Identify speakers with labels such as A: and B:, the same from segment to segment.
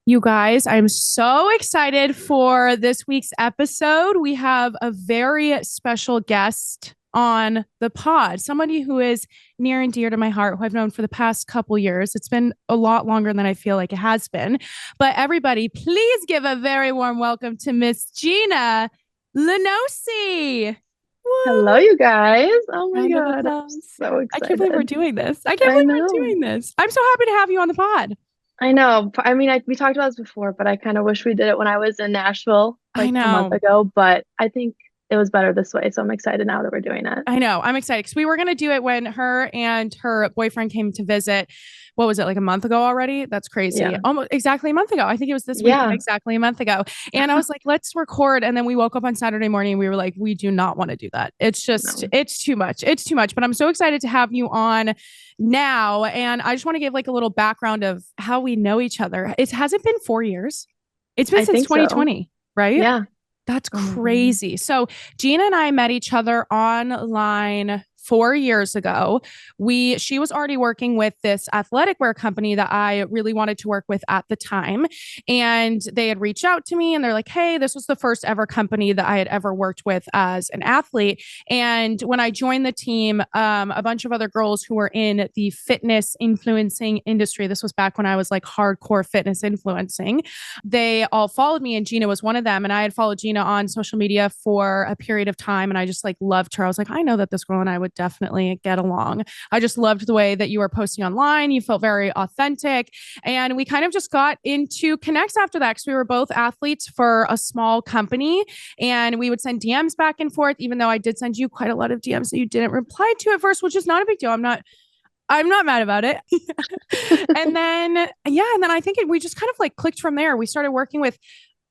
A: You guys, I'm so excited for this week's episode. We have a very special guest on the pod, somebody who is near and dear to my heart, who I've known for the past couple years. It's been a lot longer than I feel like it has been. But everybody, please give a very warm welcome to Miss Gina Lenoci.
B: Hello,
A: Woo!
B: you guys. Oh my
A: Round of
B: God. I'm
A: applause.
B: so
A: I can't believe we're
B: excited.
A: doing this. I can't
B: I
A: believe we're
B: know.
A: doing this. I'm so happy to have you on the pod.
B: I know. We talked about this before, but I kind of wish we did it when I was in Nashville
A: I
B: like a month
A: know.
B: ago, but I think it was better this way. So I'm excited now that we're doing it.
A: I know. I'm excited because we were going to do it when her and her boyfriend came to visit. What was it, like a month ago already? That's crazy.
B: Yeah.
A: Almost exactly a month ago. I think it was this weekend,
B: Yeah.
A: exactly a month ago. And I was like, let's record. And then we woke up on Saturday morning and we were like, we do not want to do that.
B: No.
A: It's too much. It's too much. But I'm so excited to have you on now. And I just want to give like a little background of how we know each other. It hasn't been 4 years, it's been
B: I
A: since
B: think so.
A: 2020, right?
B: Yeah.
A: That's
B: Oh my God.
A: crazy. So Gina and I met each other online 4 years ago. She was already working with this athletic wear company that I really wanted to work with at the time. And they had reached out to me and they're like, hey, this was the first ever company that I had ever worked with as an athlete. And when I joined the team, a bunch of other girls who were in the fitness influencing industry, this was back when I was like hardcore fitness influencing, they all followed me and Gina was one of them. And I had followed Gina on social media for a period of time and I just like loved her. I was like, I know that this girl and I would definitely get along. I just loved the way that you were posting online. You felt very authentic. And we kind of just got into connects after that because we were both athletes for a small company and we would send DMs back and forth, even though I did send you quite a lot of DMs that you didn't reply to at first, which is not a big deal. I'm not mad about it. And then, yeah, and then I think we just kind of like clicked from there. We started working with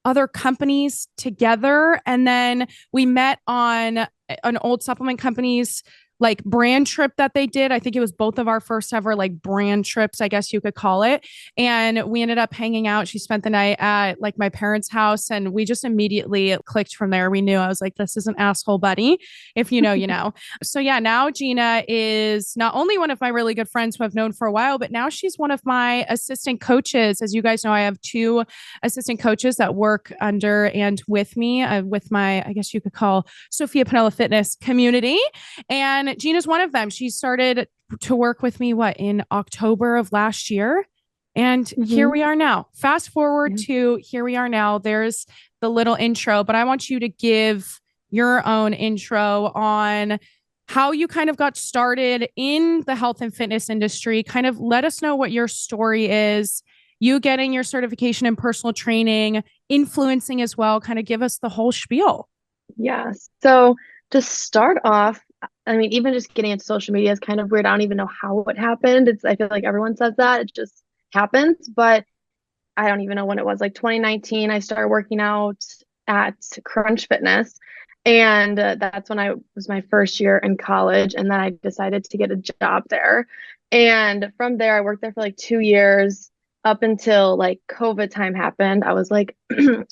A: other companies together. And then we met on an old supplement company's like brand trip that they did. I think it was both of our first ever like brand trips, I guess you could call it. And we ended up hanging out. She spent the night at like my parents' house and we just immediately clicked from there. We knew I was like, this is an asshole buddy. If you know, you know. So yeah, now Gina is not only one of my really good friends who I've known for a while, but now she's one of my assistant coaches. As you guys know, I have two assistant coaches that work under and with me, with my, I guess you could call Sophia Panella Fitness community. And Gina's one of them. She started to work with me, what, in October of last year? And here
B: Hmm.
A: we are now. Fast forward
B: Yeah.
A: to here we are now. There's the little intro, but I want you to give your own intro on how you kind of got started in the health and fitness industry. Kind of let us know what your story is, you getting your certification in personal training, influencing as well. Kind of give us the whole spiel.
B: Yes. So to start off, even just getting into social media is kind of weird. I don't even know how it happened. I feel like everyone says that. It just happens, but I don't even know when it was, like 2019, I started working out at Crunch Fitness. And that's when I was my first year in college. And then I decided to get a job there. And from there, I worked there for like 2 years up until like COVID time happened. I was like,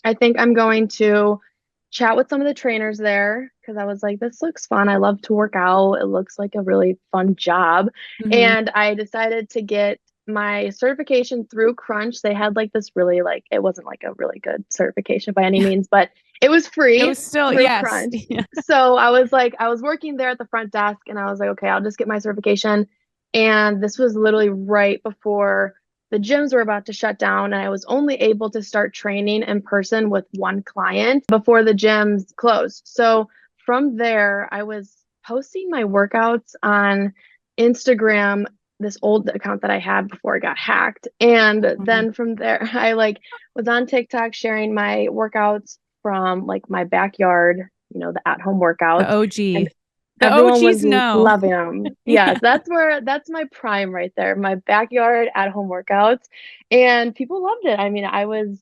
B: I think I'm going to chat with some of the trainers there because I was like, this looks fun. I love to work out. It looks like a really fun job.
A: Mm-hmm.
B: And I decided to get my certification through Crunch. They had like this really like it wasn't like a really good certification by any
A: Yeah.
B: means, but it was
A: It
B: free
A: was still,
B: through
A: yes.
B: Crunch.
A: Yeah.
B: So I was like, I was working there at the front desk and I was like, okay, I'll just get my certification. And this was literally right before the gyms were about to shut down. And I was only able to start training in person with one client before the gyms closed. So from there, I was posting my workouts on Instagram, this old account that I had before it got hacked. And
A: Mhm.
B: then from there, I like was on TikTok sharing my workouts from like my backyard, the at-home
A: The
B: workouts. And
A: OG. The
B: everyone was
A: OGs know.
B: loving them.
A: Yeah.
B: Yes, that's my prime right there, my backyard at-home workouts. And people loved it. I was,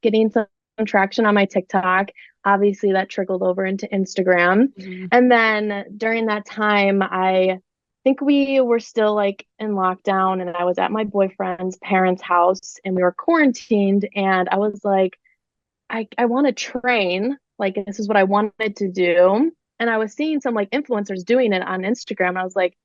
B: getting some traction on my TikTok. Obviously, that trickled over into Instagram.
A: Mhm.
B: And then during that time, I think we were still like in lockdown, and I was at my boyfriend's parents' house and we were quarantined. And I was like, I want to train. Like, this is what I wanted to do. And I was seeing some like influencers doing it on Instagram. I was like,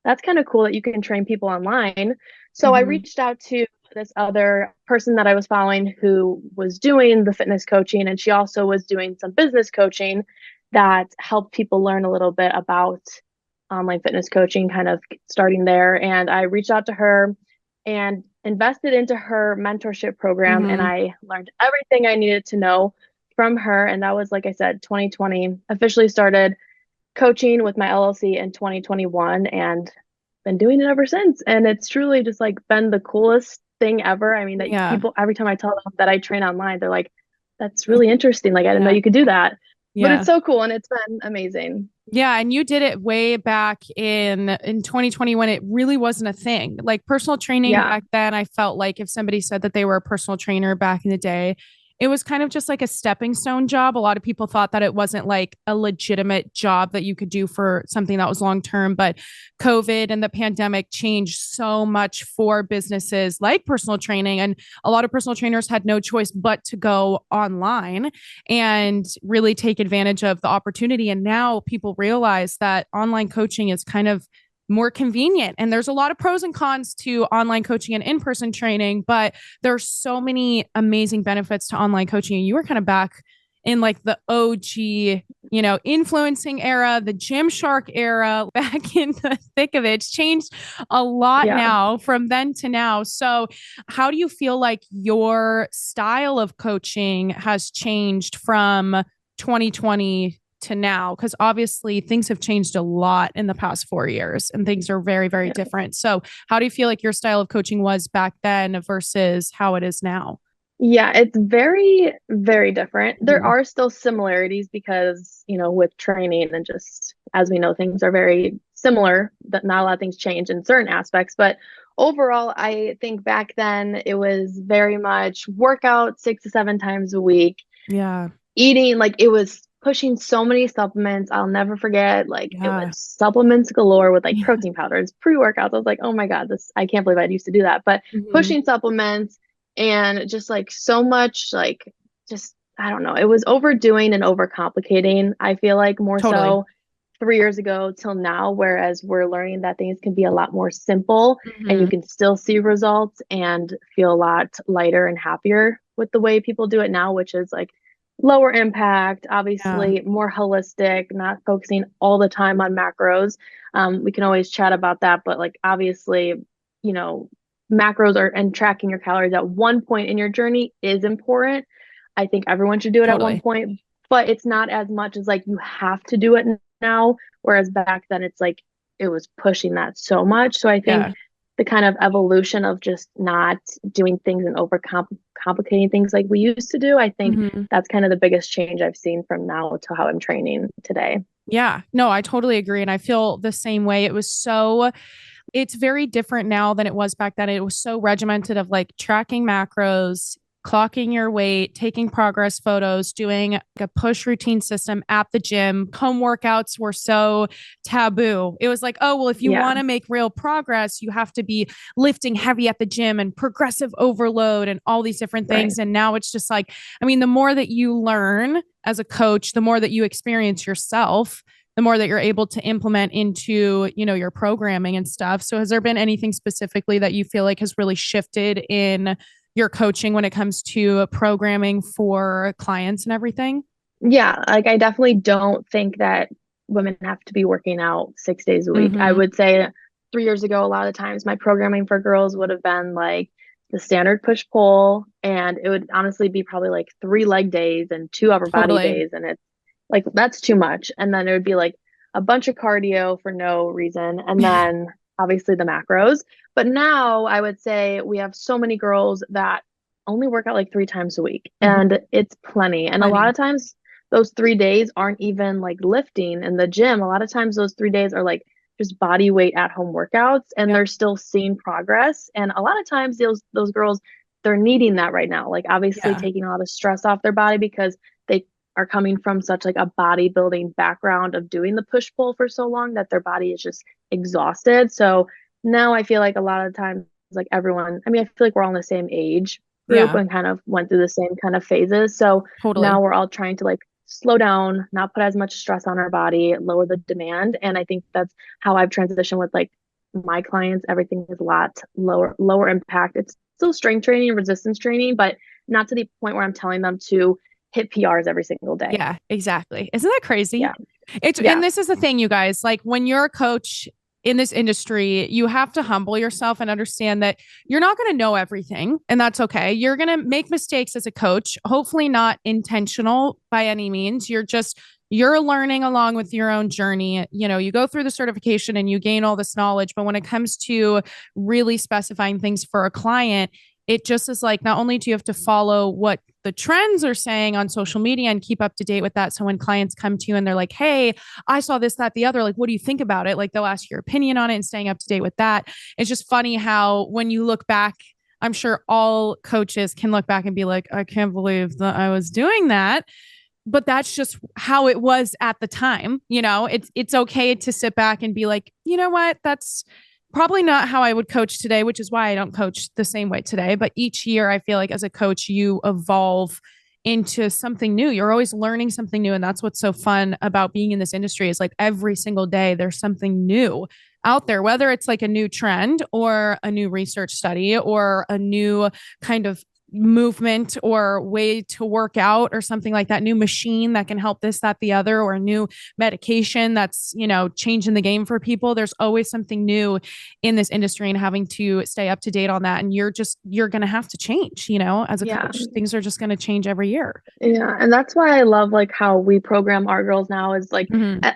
B: that's kind of cool that you can train people online. So I
A: Mhm.
B: reached out to this other person that I was following who was doing the fitness coaching, and she also was doing some business coaching that helped people learn a little bit about online fitness coaching, kind of starting there. And I reached out to her and invested into her mentorship program, and
A: Mm-hmm.
B: I learned everything I needed to know from her. And that was, like I said, 2020. Officially started coaching with my LLC in 2021 and been doing it ever since. And it's truly just like been the coolest thing ever. I mean, that
A: Yeah.
B: people, every time I tell them that I train online, they're like, that's really interesting. Like, I didn't know
A: Yeah.
B: you could do that. But
A: Yeah.
B: it's so cool and it's been amazing.
A: Yeah, and you did it way back in 2020 when it really wasn't a thing. Like personal training
B: Yeah.
A: back then, I felt like if somebody said that they were a personal trainer back in the day, it was kind of just like a stepping stone job. A lot of people thought that it wasn't like a legitimate job that you could do for something that was long term, but COVID and the pandemic changed so much for businesses like personal training, and a lot of personal trainers had no choice but to go online and really take advantage of the opportunity. And now people realize that online coaching is kind of more convenient. And there's a lot of pros and cons to online coaching and in person training, but there's so many amazing benefits to online coaching. And you were kind of back in like the OG, influencing era, the Gymshark era, back in the thick of it. It's changed a lot
B: Yeah.
A: now from then to now. So, how do you feel like your style of coaching has changed from 2020 to now? Because obviously things have changed a lot in the past 4 years and things are very, very
B: Yeah.
A: different. So, how do you feel like your style of coaching was back then versus how it is now?
B: Yeah, it's very, very different. There
A: Mhm.
B: are still similarities because, with training and just as we know, things are very similar, that not a lot of things change in certain aspects. But overall, I think back then it was very much workout 6 to 7 times a week,
A: Yeah.
B: eating, like it was pushing so many supplements. I'll never forget, like it was
A: Yeah.
B: supplements galore with like
A: Yeah.
B: protein powders, pre-workouts. I was like, oh my God, I can't believe I used to do that. But
A: Mhm.
B: pushing supplements and just like so much, like just, I don't know, it was overdoing and overcomplicating. I feel like more
A: Totally.
B: so 3 years ago till now, whereas we're learning that things can be a lot more simple and you
A: Mhm.
B: can still see results and feel a lot lighter and happier with the way people do it now, which is like lower impact,
A: Yeah.
B: obviously more holistic, not focusing all the time on macros. We can always chat about that, but like obviously, you know, macros are and tracking your calories at one point in your journey is important. I think everyone should do it at one
A: Totally.
B: point, but it's not as much as like you have to do it now. Whereas back then, it's like it was pushing that so much. So I think
A: Yeah.
B: the kind of evolution of just not doing things and complicating things like we used to do, I think
A: Mhm.
B: that's kind of the biggest change I've seen from now to how I'm training today.
A: Yeah. No, I totally agree. And I feel the same way. It's very different now than it was back then. It was so regimented of like tracking macros, clocking your weight, taking progress photos, doing like a push routine system at the gym. Home workouts were so taboo. It was like, oh, well, if you
B: Yeah,
A: want to make real progress, you have to be lifting heavy at the gym and progressive overload and all these different
B: right.
A: things. And now it's just like, I mean, the more that you learn as a coach, the more that you experience yourself, the more that you're able to implement into, your programming and stuff. So has there been anything specifically that you feel like has really shifted in your coaching when it comes to programming for clients and everything?
B: Yeah, like I definitely don't think that women have to be working out 6 days a week. I
A: Mm-hmm.
B: would say 3 years ago, a lot of times my programming for girls would have been like the standard push pull, and it would honestly be probably like 3 leg days and 2 upper body
A: Totally.
B: days. And it's like that's too much. And then it would be like a bunch of cardio for no reason. And then obviously the macros. But now I would say we have so many girls that only work out like 3 times a week,
A: Mm-hmm.
B: and it's plenty. And a lot
A: Plenty.
B: of times those 3 days aren't even like lifting in the gym. A lot of times those 3 days are like just body weight at home workouts, and
A: Yep.
B: they're still seeing progress. And a lot of times those girls, they're needing that right now. Like obviously
A: Yeah.
B: taking a lot of stress off their body because they are coming from such like a bodybuilding background of doing the push pull for so long that their body is just exhausted. So now I feel like a lot of times like everyone, I mean, I feel like we're all in the same age group
A: Yeah.
B: and kind of went through the same kind of phases. So
A: Totally.
B: now we're all trying to like slow down, not put as much stress on our body, lower the demand. And I think that's how I've transitioned with like my clients. Everything is a lot lower impact. It's still strength training and resistance training, but not to the point where I'm telling them to hit PRs every single day.
A: Yeah, exactly. Isn't that crazy?
B: Yeah.
A: And
B: Yeah.
A: this is the thing, you guys, like when you're a coach in this industry, you have to humble yourself and understand that you're not going to know everything, and that's okay. You're going to make mistakes as a coach, hopefully not intentional by any means. You're learning along with your own journey. You know, you go through the certification and you gain all this knowledge, but when it comes to really specifying things for a client, it just is like, not only do you have to follow what the trends are saying on social media and keep up to date with that. So when clients come to you and they're like, hey, I saw this, that, the other, like, what do you think about it? Like, they'll ask your opinion on it and staying up to date with that. It's just funny how when you look back, I'm sure all coaches can look back and be like, I can't believe that I was doing that. But that's just how it was at the time. You know, it's okay to sit back and be like, you know what, that's probably not how I would coach today, which is why I don't coach the same way today. But each year, I feel like as a coach, you evolve into something new. You're always learning something new. And that's what's so fun about being in this industry is like every single day, there's something new out there, whether it's like a new trend or a new research study or a new kind of movement or way to work out or something like that, new machine that can help this, that, the other, or a new medication that's, you know, changing the game for people. There's always something new in this industry and having to stay up to date on that. And you're going to have to change, you know, as a
B: Yeah.
A: coach, things are just going to change every year.
B: Yeah. And that's why I love like how we program our girls now is like
A: Mm-hmm.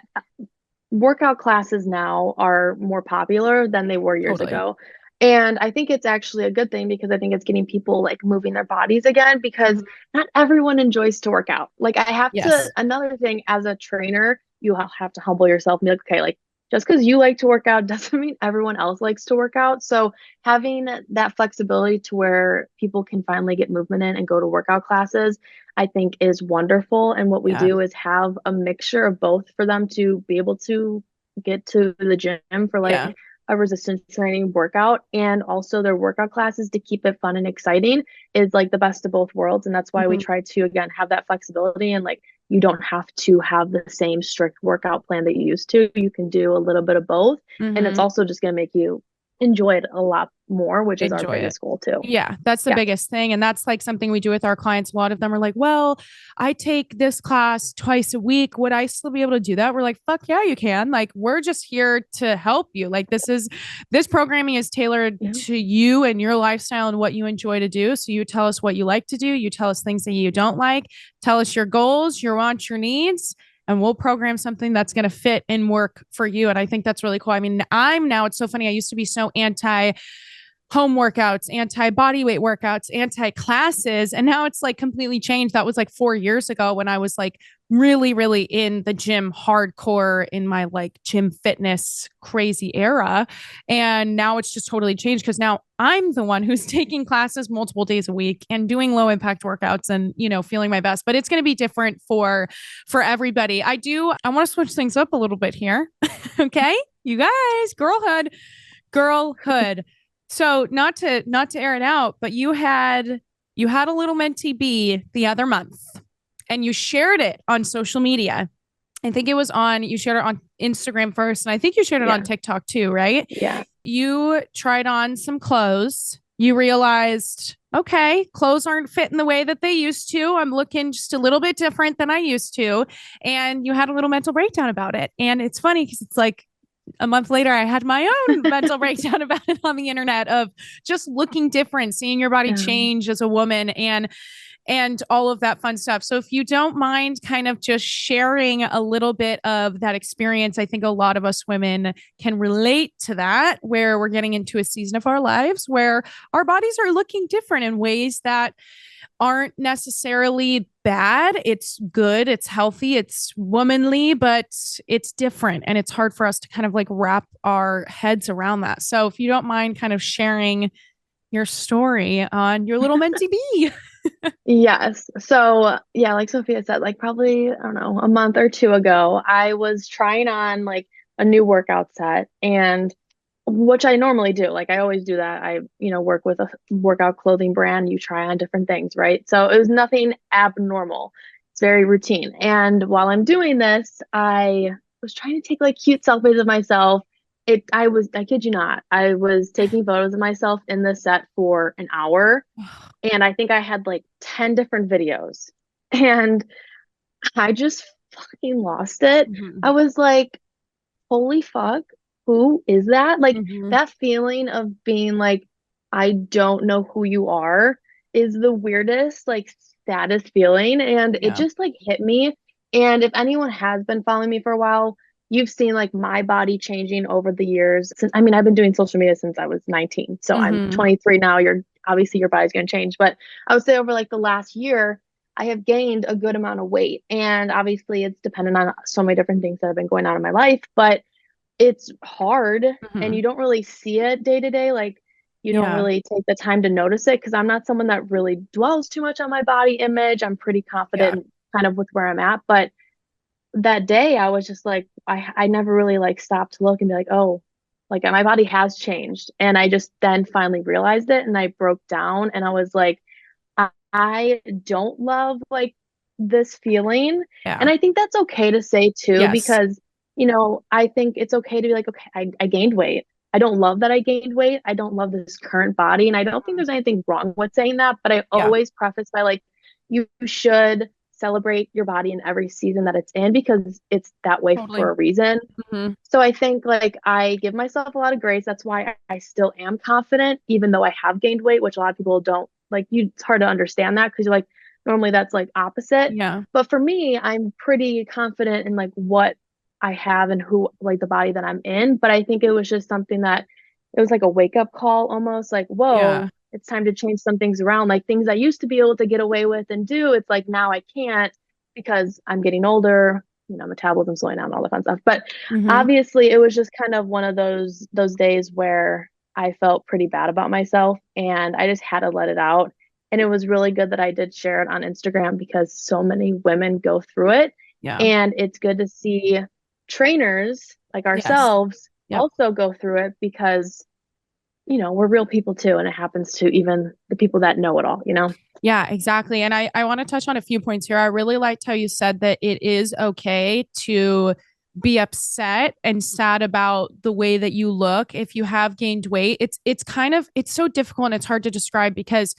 B: workout classes now are more popular than they were years
A: Totally.
B: ago. And I think it's actually a good thing because I think it's getting people like moving their bodies again because
A: Mm-hmm.
B: not everyone enjoys to work out. Like I have to,
A: Yes.
B: another thing as a trainer, you have to humble yourself and be like, okay, like just because you like to work out doesn't mean everyone else likes to work out. So having that flexibility to where people can finally get movement in and go to workout classes, I think is wonderful. And what we
A: Yeah.
B: do is have a mixture of both for them to be able to get to the gym for like
A: Yeah.
B: a resistance training workout and also their workout classes to keep it fun and exciting is like the best of both worlds. And that's why we
A: Mm-hmm.
B: try to, again, have that flexibility and like you don't have to have the same strict workout plan that you used to. You can do a little bit of both. And it's
A: Mm-hmm.
B: also just going to make you enjoy it a lot more, which is our
A: Enjoy it.
B: biggest goal too.
A: Yeah, that's the
B: Yeah.
A: biggest thing. And that's like something we do with our clients. A lot of them are like, well, I take this class twice a week. Would I still be able to do that? We're like, fuck yeah, you can. Like, we're just here to help you. Like, this programming is tailored
B: Yeah.
A: to you and your lifestyle and what you enjoy to do. So you tell us what you like to do. You tell us things that you don't like. Tell us your goals, your wants, your needs, and we'll program something that's going to fit and work for you. And I think that's really cool. I mean, it's so funny. I used to be so anti home workouts, anti body weight workouts, anti classes. And now it's like completely changed. That was like 4 years ago when I was like really, really in the gym hardcore in my like gym fitness crazy era. And now it's just totally changed because now I'm the one who's taking classes multiple days a week and doing low impact workouts and, you know, feeling my best. But it's going to be different for everybody. I want to switch things up a little bit here. Okay. You guys, girlhood. So not to air it out, but you had a little mentee bee the other month and you shared it on social media. I think you shared it on Instagram first, and I think you shared it on
B: Yeah.
A: TikTok too, right?
B: Yeah.
A: You tried on some clothes. You realized, okay, clothes aren't fitting the way that they used to. I'm looking just a little bit different than I used to. And you had a little mental breakdown about it. And it's funny because it's like a month later, I had my own mental breakdown about it on the internet of just looking different, seeing your body change as a woman and all of that fun stuff. So if you don't mind kind of just sharing a little bit of that experience, I think a lot of us women can relate to that, where we're getting into a season of our lives where our bodies are looking different in ways that aren't necessarily bad. It's good, it's healthy, it's womanly, but it's different. And it's hard for us to kind of like wrap our heads around that. So if you don't mind kind of sharing your story on your little mentee bee.
B: Yes. So, yeah, like Sophia said, like probably, I don't know, a month or two ago, I was trying on like a new workout set and which I normally do. Like I always do that. Work with a workout clothing brand, you try on different things, right? So it was nothing abnormal. It's very routine. And while I'm doing this, I was trying to take like cute selfies of myself I kid you not, I was taking photos of myself in the set for an hour, and I think I had like 10 different videos. And I just fucking lost it. I
A: Mhm.
B: was like, holy fuck, who is that? Like
A: Mhm.
B: that feeling of being like, I don't know who you are is the weirdest, like saddest feeling. And it
A: Yeah.
B: just like hit me. And if anyone has been following me for a while, you've seen like my body changing over the years. Since I mean, I've been doing social media since I was 19. So I'm
A: Mhm.
B: 23 now. You're obviously your body's gonna change. But I would say over like the last year, I have gained a good amount of weight. And obviously it's dependent on so many different things that have been going on in my life. But it's hard and
A: Mhm.
B: you don't really see it day to day. Like you don't
A: Yeah.
B: really take the time to notice it because I'm not someone that really dwells too much on my body image. I'm pretty
A: Yeah.
B: confident kind of with where I'm at. But that day I was just like, I never really like stopped to look and be like, oh, like my body has changed. And I just then finally realized it and I broke down and I was like, I don't love like this feeling.
A: Yeah.
B: And I think that's okay to say too,
A: Yes.
B: because, I think it's okay to be like, okay, I gained weight. I don't love that I gained weight. I don't love this current body. And I don't think
A: Mhm.
B: there's anything wrong with saying that. But I
A: Yeah.
B: always preface by like, you should celebrate your body in every season that it's in because it's that way for
A: Totally.
B: a reason.
A: Mhm.
B: So I think like I give myself a lot of grace. That's why I still am confident, even though I have gained weight, which a lot of people don't like. It's hard to understand that because you're like, normally that's like opposite.
A: Yeah.
B: But for me, I'm pretty confident in like what I have and who like the body that I'm in. But I think it was just something that it was like a wake up call almost like,
A: Yeah.
B: whoa, it's time to change some things around. Like things I used to be able to get away with and do, it's like now I can't because I'm getting older, metabolism slowing down, all the fun stuff. But
A: Mhm.
B: obviously it was just kind of one of those days where I felt pretty bad about myself and I just had to let it out. And it was really good that I did share it on Instagram because so many women go through it.
A: Yeah.
B: And it's good to see trainers like
A: Yes.
B: ourselves
A: Yep.
B: also go through it because, we're real people too. And it happens to even the people that know it all.
A: Yeah, exactly. And I want to touch on a few points here. I really liked how you said that it is okay to be upset and sad about the way that you look if you have gained weight. It's kind of it's so difficult and it's hard to describe because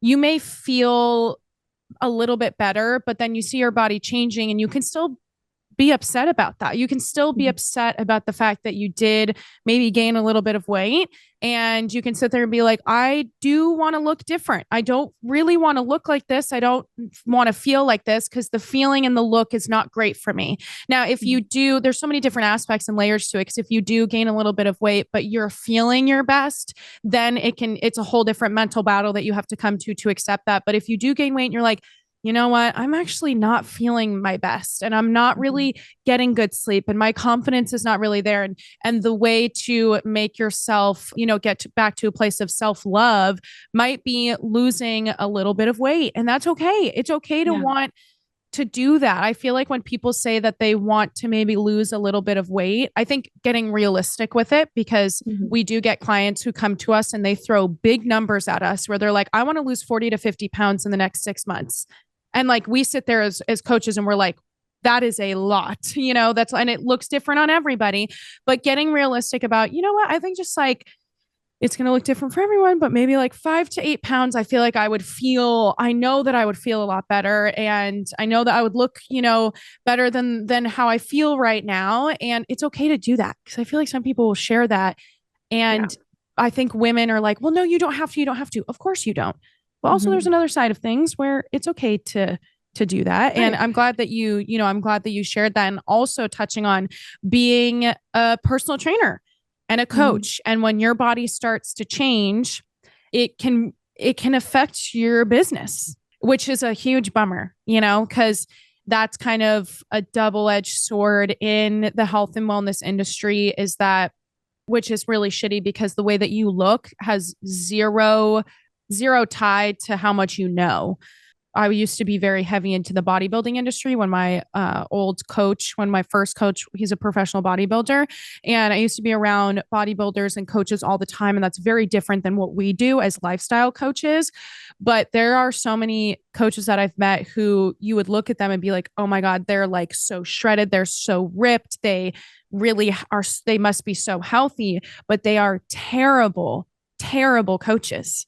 A: you may feel a little bit better, but then you see your body changing and you can still be upset about that. You can still be
B: Mhm.
A: upset about the fact that you did maybe gain a little bit of weight. And you can sit there and be like, I do want to look different. I don't really want to look like this. I don't want to feel like this because the feeling and the look is not great for me. Now, if you do, there's so many different aspects and layers to it. Because if you do gain a little bit of weight, but you're feeling your best, then it's a whole different mental battle that you have to come to accept that. But if you do gain weight and you're like, you know what? I'm actually not feeling my best and I'm not
B: Mhm.
A: really getting good sleep and my confidence is not really there. And the way to make yourself, get back to a place of self-love might be losing a little bit of weight. And that's okay. It's okay to
B: Yeah.
A: want to do that. I feel like when people say that they want to maybe lose a little bit of weight, I think getting realistic with it because
B: Mhm.
A: we do get clients who come to us and they throw big numbers at us where they're like, I want to lose 40 to 50 pounds in the next 6 months. And like we sit there as coaches and we're like, that is a lot, and it looks different on everybody. But getting realistic about, you know what, I think just like it's going to look different for everyone, but maybe like 5 to 8 pounds, I feel like I know that I would feel a lot better. And I know that I would look, better than how I feel right now. And it's okay to do that because I feel like some people will share that.
B: Yeah.
A: And I think women are like, well, no, you don't have to. You don't have to. Of course you don't. But also there's
B: Mhm.
A: another side of things where it's okay to do that. And
B: Right.
A: I'm glad that you shared that and also touching on being a personal trainer and a
B: Mhm.
A: coach. And when your body starts to change, it can affect your business, which is a huge bummer, because that's kind of a double-edged sword in the health and wellness industry is that which is really shitty because the way that you look has zero tie to how much you know. I used to be very heavy into the bodybuilding industry when my when my first coach, he's a professional bodybuilder. And I used to be around bodybuilders and coaches all the time. And that's very different than what we do as lifestyle coaches. But there are so many coaches that I've met who you would look at them and be like, oh my God, they're like so shredded. They're so ripped. They really are, they must be so healthy, but they are terrible, terrible coaches.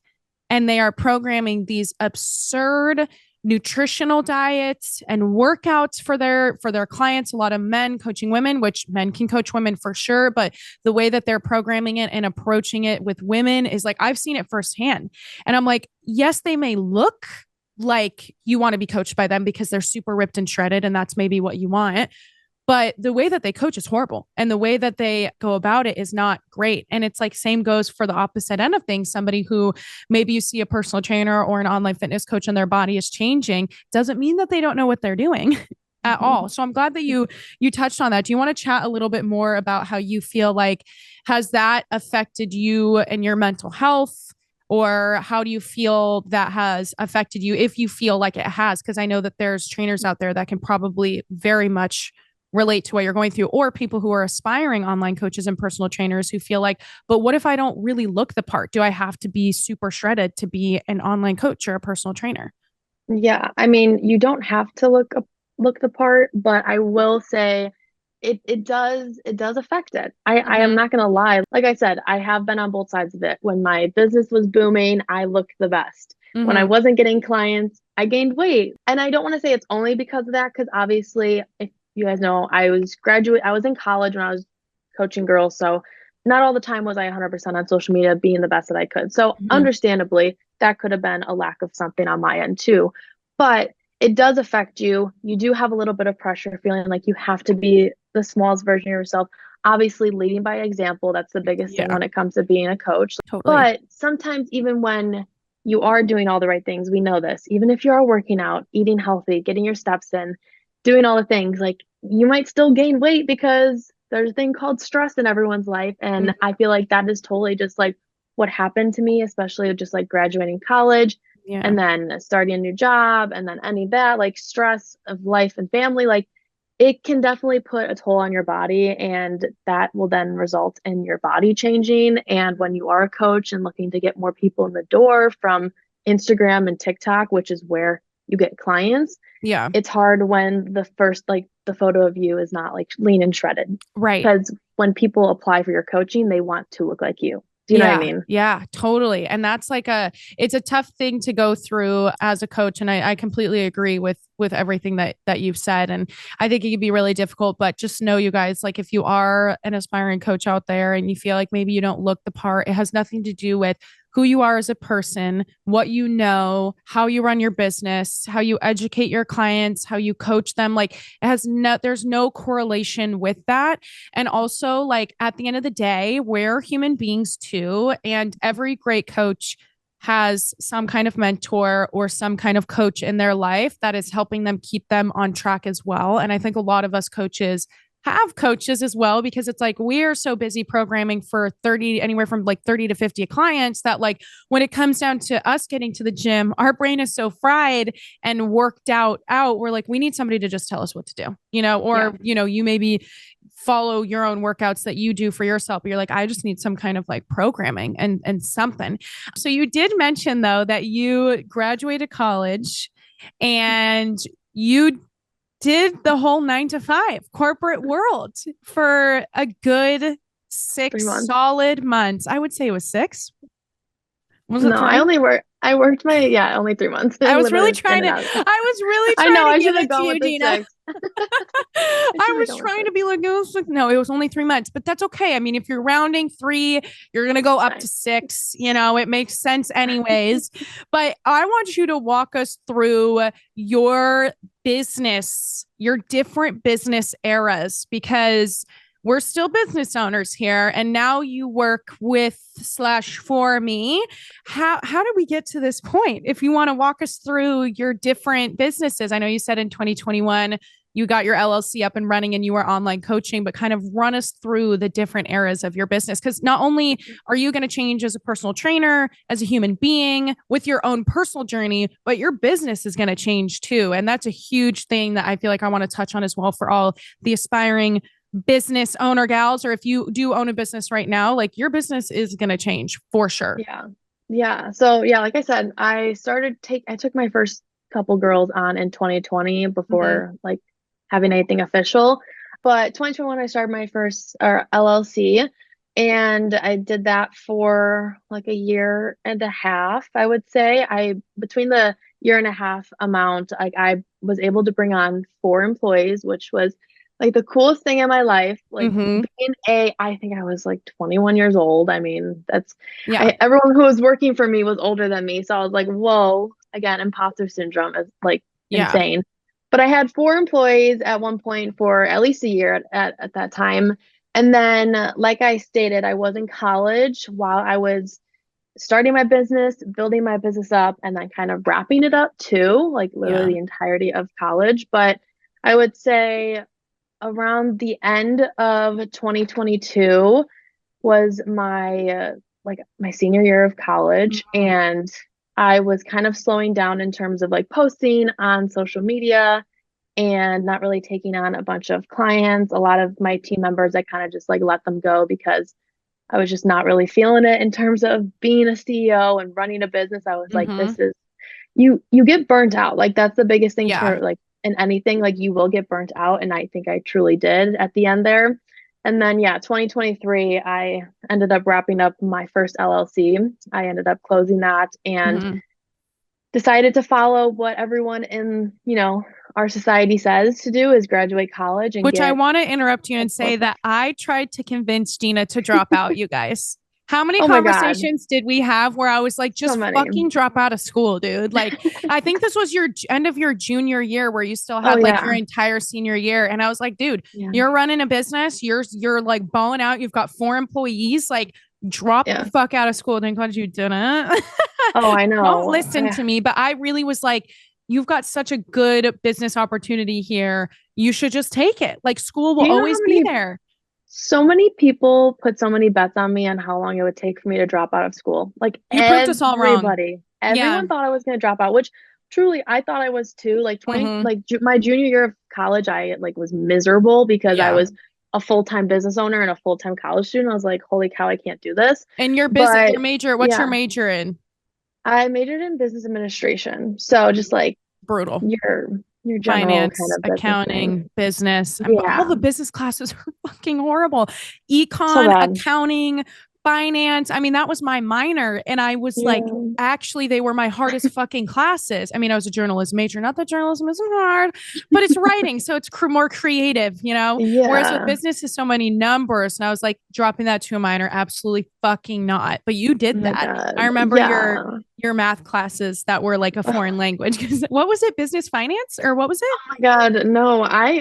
A: And they are programming these absurd nutritional diets and workouts for their clients. A lot of men coaching women, which men can coach women for sure, but the way that they're programming it and approaching it with women is like, I've seen it firsthand. And I'm like, yes, they may look like you want to be coached by them because they're super ripped and shredded and that's maybe what you want. But the way that they coach is horrible. And the way that they go about it is not great. And it's like same goes for the opposite end of things. Somebody who maybe you see a personal trainer or an online fitness coach and their body is changing doesn't mean that they don't know what they're doing at all. So I'm glad that you touched on that. Do you want to chat a little bit more about how you feel like has that affected you and your mental health? Or how do you feel that has affected you if you feel like it has? Because I know that there's trainers out there that can probably very much relate to what you're going through, or people who are aspiring online coaches and personal trainers who feel like, but what if I don't really look the part? Do I have to be super shredded to be an online coach or a personal trainer?
B: Yeah, I mean, you don't have to look the part, but I will say it does affect it. I am
A: Mm-hmm.
B: not gonna lie. Like I said, I have been on both sides of it. When my business was booming, I looked the best. When I
A: Mm-hmm.
B: wasn't getting clients, I gained weight. And I don't want to say it's only because of that, because obviously, if you guys know, I was in college when I was coaching girls, so not all the time was I 100% on social media being the best that I could. So
A: Mm-hmm.
B: understandably, that could have been a lack of something on my end too. But it does affect you. You do have a little bit of pressure feeling like you have to be the smallest version of yourself. Obviously, leading by example, that's the biggest thing
A: Yeah,
B: when it comes to being a coach.
A: totally.
B: But sometimes, even when you are doing all the right things, we know this, even if you are working out, eating healthy, getting your steps in, doing all the things, like you might still gain weight because there's a thing called stress in everyone's life. And
A: Mhm.
B: I feel like that is totally just like what happened to me, especially just like graduating college
A: Yeah.
B: and then starting a new job and then ending that, like stress of life and family, like it can definitely put a toll on your body, and that will then result in your body changing. And when you are a coach and looking to get more people in the door from Instagram and TikTok, which is where you get clients,
A: Yeah.
B: it's hard when the first, like the photo of you is not like lean and shredded,
A: Right.
B: because when people apply for your coaching, they want to look like you. Do you know what I
A: Yeah,
B: mean?
A: yeah, totally. And that's like it's a tough thing to go through as a coach. And I completely agree with everything that you've said. And I think it can be really difficult, but just know you guys, like if you are an aspiring coach out there and you feel like maybe you don't look the part, it has nothing to do with who you are as a person, what you know, how you run your business, how you educate your clients, how you coach them. Like there's no correlation with that. And also, like at the end of the day, we're human beings too. And every great coach has some kind of mentor or some kind of coach in their life that is helping them keep them on track as well. And I think a lot of us coaches have coaches as well because it's like we are so busy programming for 30 anywhere from like 30 to 50 clients that like when it comes down to us getting to the gym our brain is so fried and worked out we're like we need somebody to just tell us what to do,
B: Yeah.
A: or you maybe follow your own workouts that you do for yourself, but you're like I just need some kind of like programming and something. So you did mention though that you graduated college and you did the whole 9 to 5 corporate world for a good
B: 3 months.
A: solid months. I would say it was 6. Was it
B: No,
A: 3?
B: I worked my, yeah, only 3 months.
A: I
B: I
A: was really
B: literally just in
A: trying
B: and
A: to,
B: out.
A: I was really
B: I
A: trying
B: know,
A: to
B: I
A: give
B: should have
A: it to
B: gone
A: you,
B: with the
A: Gina.
B: 6. I
A: I
B: should have
A: was
B: gone with
A: trying to
B: 6.
A: be like, no, it was only 3 months, but that's okay. I mean, if you're rounding 3, you're going to go
B: It's
A: up to
B: fine.
A: 6, it makes sense anyways. But I want you to walk us through your business, your different business eras, because we're still business owners here. And now you work with slash for me. How did we get to this point? If you want to walk us through your different businesses, I know you said in 2021 you got your LLC up and running and you are online coaching, but kind of run us through the different eras of your business. Because not only are you going to change as a personal trainer, as a human being with your own personal journey, but your business is going to change too. And that's a huge thing that I feel like I want to touch on as well for all the aspiring business owner gals, or if you do own a business right now, like your business is going to change for sure.
B: Yeah. Yeah. So yeah, like I said, I took my first couple girls on in 2020
A: Mm-hmm.
B: before like having anything official. But 2021 I started my first LLC, and I did that for like a year and a half, I would say. I between the year and a half amount, like I was able to bring on 4 employees, which was like the coolest thing in my life. Like
A: Mm-hmm.
B: I think I was like 21 years old. I mean,
A: Yeah.
B: everyone who was working for me was older than me. So I was like, whoa, again, imposter syndrome is like
A: Yeah.
B: insane. But I had 4 employees at one point for at least a year at that time. And then, like I stated, I was in college while I was starting my business, building my business up, and then kind of wrapping it up too, like literally
A: Yeah.
B: the entirety of college. But I would say around the end of 2022 was my senior year of college,
A: Mhm.
B: and I was kind of slowing down in terms of like posting on social media and not really taking on a bunch of clients. A lot of my team members, I kind of just like let them go because I was just not really feeling it in terms of being a CEO and running a business. I was like,
A: Mhm.
B: this is you get burnt out. Like that's the biggest thing
A: Yeah.
B: for like in anything, like you will get burnt out. And I think I truly did at the end there. And then yeah, 2023, I ended up wrapping up my first LLC. I ended up closing that and
A: Mhm.
B: decided to follow what everyone in, our society says to do is graduate college and
A: Which I
B: get
A: want to interrupt you
B: a
A: and say
B: corporate.
A: that I tried to convince Gina to drop out, you guys. How many
B: Oh my God,
A: conversations did we have where I was like,
B: so
A: just
B: many.
A: fucking drop out of school, dude? Like, I think this was your end of your junior year where you still
B: Oh
A: had like your
B: yeah.
A: entire senior year. And I was like, dude,
B: Yeah.
A: you're running a business, you're like balling out, you've got 4 employees, like drop the
B: Yeah.
A: fuck out of school. Thank God you didn't.
B: Oh, I
A: Don't
B: know.
A: listen to me. But I really was like, you've got such a good business opportunity here. You should just take it. Like school
B: Do
A: will
B: you know how
A: always be
B: many
A: there.
B: So many people put so many bets on me on how long it would take for me to drop out of school. Like
A: You proved us all wrong. Yeah.
B: everyone thought I was going to drop out, which truly I thought I was too.
A: Mm-hmm.
B: My junior year of college, I like was miserable because I
A: Yeah.
B: was a full-time business owner and a full-time college student. I was like, holy cow, I can't do this.
A: And your business,
B: But
A: your major, what's your
B: yeah,
A: major in?
B: I majored in business administration. So just like
A: Brutal.
B: your your general kind
A: Finance,
B: of business thing.
A: accounting, business. All
B: Yeah,
A: the business classes are fucking horrible.
B: so
A: Econ,
B: bad.
A: accounting, finance. I mean, that was my minor. And I was like,
B: Yeah.
A: actually, they were my hardest fucking classes. I mean, I was a journalism major. Not that journalism isn't hard, but it's writing. So it's more creative, you know? Whereas with
B: Yeah.
A: business is so many numbers. And I was like, dropping that to a minor, absolutely fucking not. But you
B: Oh
A: did
B: my
A: that.
B: God.
A: I remember
B: Yeah.
A: your math classes that were like a
B: Oh
A: foreign language. What was it? Business finance or what was it?
B: my God. No,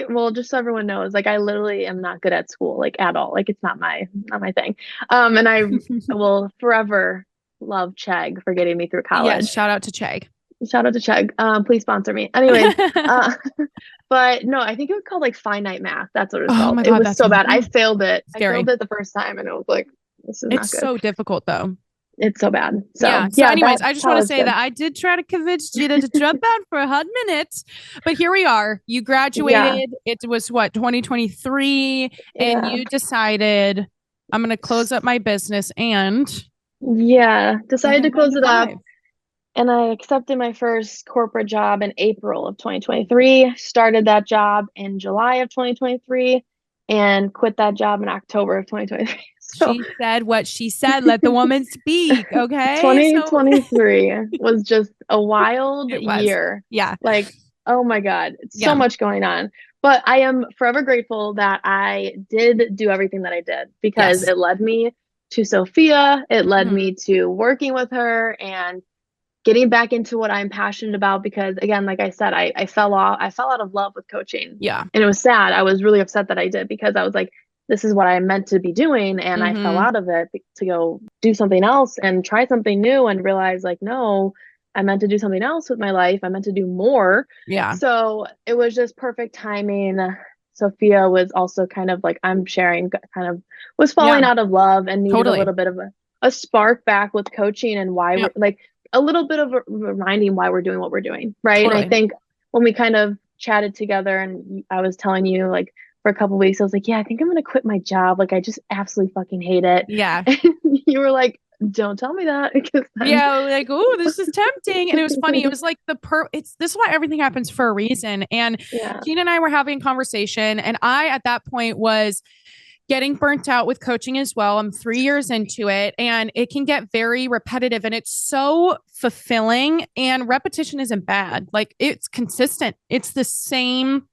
B: well, just so everyone knows, like I literally am not good at school, like at all. Like it's not my thing. And I will forever love Chegg for getting me through
A: Yes,
B: college.
A: shout out to Chegg.
B: Shout out to Chegg. Please sponsor me. Anyways, uh, but no, I think it was called like finite math. That's what it was
A: Oh
B: called.
A: my
B: It
A: God,
B: was
A: that's
B: so bad. I
A: ooh,
B: failed it. I
A: scary.
B: failed it the first time and it was like, this is not
A: It's
B: good.
A: so difficult though.
B: It's so bad.
A: Yeah.
B: So
A: So,
B: yeah,
A: anyways,
B: that
A: I just want to
B: college
A: say
B: did.
A: that I did try to convince Gina to drop out for a hot minute, but here we are. You
B: Yeah.
A: graduated. It was what, 2023, and
B: Yeah.
A: you decided I'm going to close up my business and
B: Yeah.
A: live
B: Decided
A: a
B: to
A: nine
B: close
A: to
B: it up.
A: five.
B: And I accepted my first corporate job in April of 2023, started that job in July of 2023, and quit that job in October of 2023. So
A: She said what she said. Let the woman speak. Okay. So
B: 2023 was just a wild
A: it was.
B: year.
A: Yeah.
B: Like, oh my God, it's so
A: Yeah.
B: much going on. But I am forever grateful that I did do everything that I did because
A: Yes.
B: it led me to Sophia. It led
A: Mhm.
B: me to working with her and getting back into what I'm passionate about because again, like I said, I fell out of love with coaching.
A: Yeah.
B: And it was sad. I was really upset that I did because I was like, this is what I meant to be doing. And I fell
A: Mhm.
B: out of it to go do something else and try something new and realize like, no, I meant to do something else with my life. I meant to do more.
A: Yeah.
B: So it was just perfect timing. Sophia was also kind of like, I'm sharing, kind of was falling
A: Yeah.
B: out of love and needed a
A: Totally.
B: little bit of a spark back with coaching and why
A: Yeah.
B: we're like a little bit of a reminding why we're doing what we're doing. Right. And I
A: Totally.
B: think when we kind of chatted together and I was telling you like for a couple weeks, I was like, yeah, I think I'm going to quit my job. Like, I just absolutely fucking hate it.
A: Yeah.
B: And you were like, don't tell me that because then,
A: Yeah, like, oh, this is tempting. And it was funny. It was like it's this is why everything happens for a reason. And
B: yeah.
A: Gina and I were having a conversation, and I at that point was getting burnt out with coaching as well. I'm 3 years into it, and it can get very repetitive, and it's so fulfilling. And repetition isn't bad. Like, it's consistent. It's the same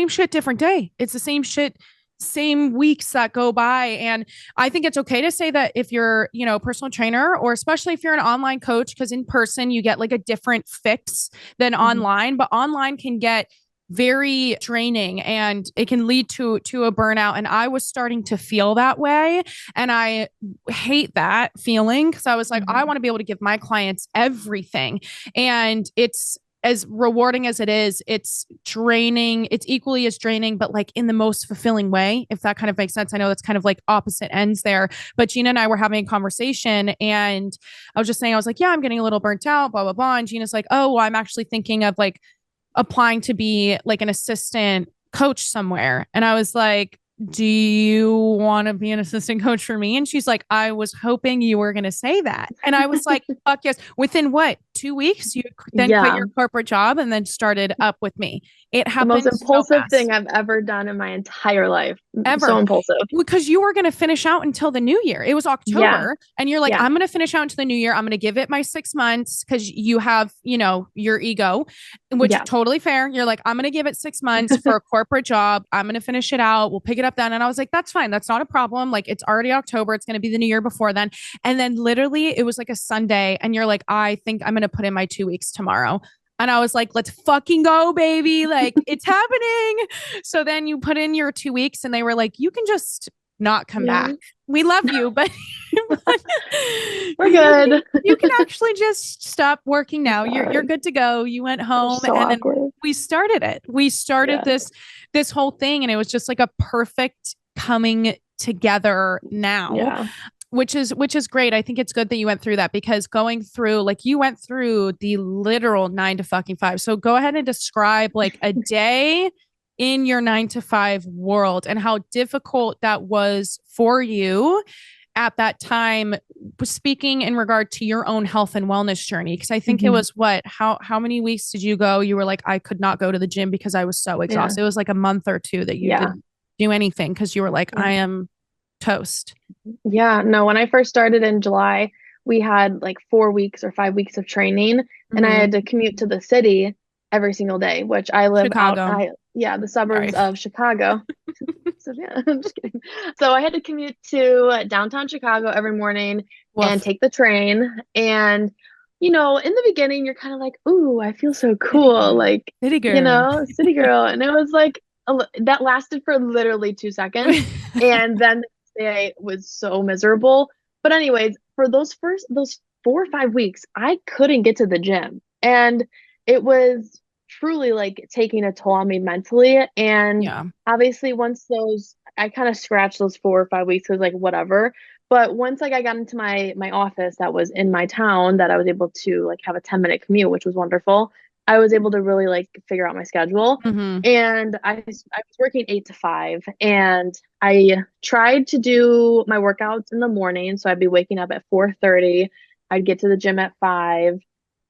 A: shit, different day. It's the same shit, same weeks that go by. And I think it's okay to say that if you're, personal trainer, or especially if you're an online coach, because in person you get like a different fix than
B: Mhm.
A: online, but online can get very draining, and it can lead to a burnout. And I was starting to feel that way, and I hate that feeling, because I was like, I
B: Mhm.
A: want to be able to give my clients everything. And it's as rewarding as it is, it's draining. It's equally as draining, but like in the most fulfilling way, if that kind of makes sense. I know that's kind of like opposite ends there, but Gina and I were having a conversation, and I was just saying, I was like, yeah, I'm getting a little burnt out, blah, blah, blah. And Gina's like, oh, well, I'm actually thinking of like applying to be like an assistant coach somewhere. And I was like, do you want to be an assistant coach for me? And she's like, I was hoping you were going to say that. And I was like, fuck yes. Within what, 2 weeks, you then quit
B: Yeah.
A: your corporate job and then started up with me. It
B: The most
A: happened so
B: impulsive thing
A: fast.
B: I've ever done in my entire life. So
A: Ever.
B: impulsive.
A: Because you were going to finish out until the new year. It was
B: Yeah.
A: October, and you're like,
B: Yeah.
A: I'm going to finish out until the new year. I'm going to give it my 6 months, because you have, your ego, which
B: Yeah.
A: totally fair. You're like, I'm going to give it 6 months for a corporate job. I'm going to finish it out. We'll pick it up then. And I was like, that's fine. That's not a problem. Like, it's already October. It's going to be the new year before then. And then literally it was like a Sunday, and you're like, I think I'm going to put in my 2 weeks tomorrow. And I was like, let's fucking go, baby. Like, it's happening. So then you put in your 2 weeks, and they were like, you can just not come
B: Yeah.
A: back. We love you, but, but
B: We're good.
A: you can actually just stop working now. You're good to go. You went
B: They're
A: home,
B: so
A: and then
B: awkward.
A: we started it. We started
B: Yeah.
A: this whole thing, and it was just like a perfect coming together now,
B: Yeah.
A: which is great. I think it's good that you went through that, because going through, like, you went through the literal 9 to fucking 5. So go ahead and describe like a day in your 9 to 5 world, and how difficult that was for you at that time, speaking in regard to your own health and wellness journey. Because I think it
B: Mhm.
A: was what, how many weeks did you go? You were like, I could not go to the gym because I was so
B: Yeah.
A: exhausted. It was like a month or two that you
B: Yeah.
A: didn't do anything, because you were like,
B: Yeah.
A: I am toast.
B: Yeah. No, when I first started in July, we had like 4 weeks or 5 weeks of training, and I
A: Mm-hmm.
B: had to commute to the city every single day, which I live out,
A: Chicago.
B: yeah, the
A: Sorry.
B: suburbs of Chicago. So yeah, I'm just kidding. So I had to commute to downtown Chicago every morning and
A: Woof.
B: take the train. And, in the beginning, you're kind of like, ooh, I feel so
A: City
B: cool.
A: girl.
B: Like,
A: City girl.
B: city girl. And it was like, that lasted for literally 2 seconds. And then the next day was so miserable. But anyways, for those 4 or 5 weeks, I couldn't get to the gym. And it was truly like taking a toll on me mentally. And
A: Yeah.
B: obviously once I kind of scratched those 4 or 5 weeks, was like whatever. But once like I got into my office that was in my town, that I was able to like have a 10-minute commute, which was wonderful. I was able to really like figure out my schedule.
A: Mm-hmm.
B: And I was working 8 to 5, and I tried to do my workouts in the morning. So I'd be waking up at 4:30. I'd get to the gym at 5,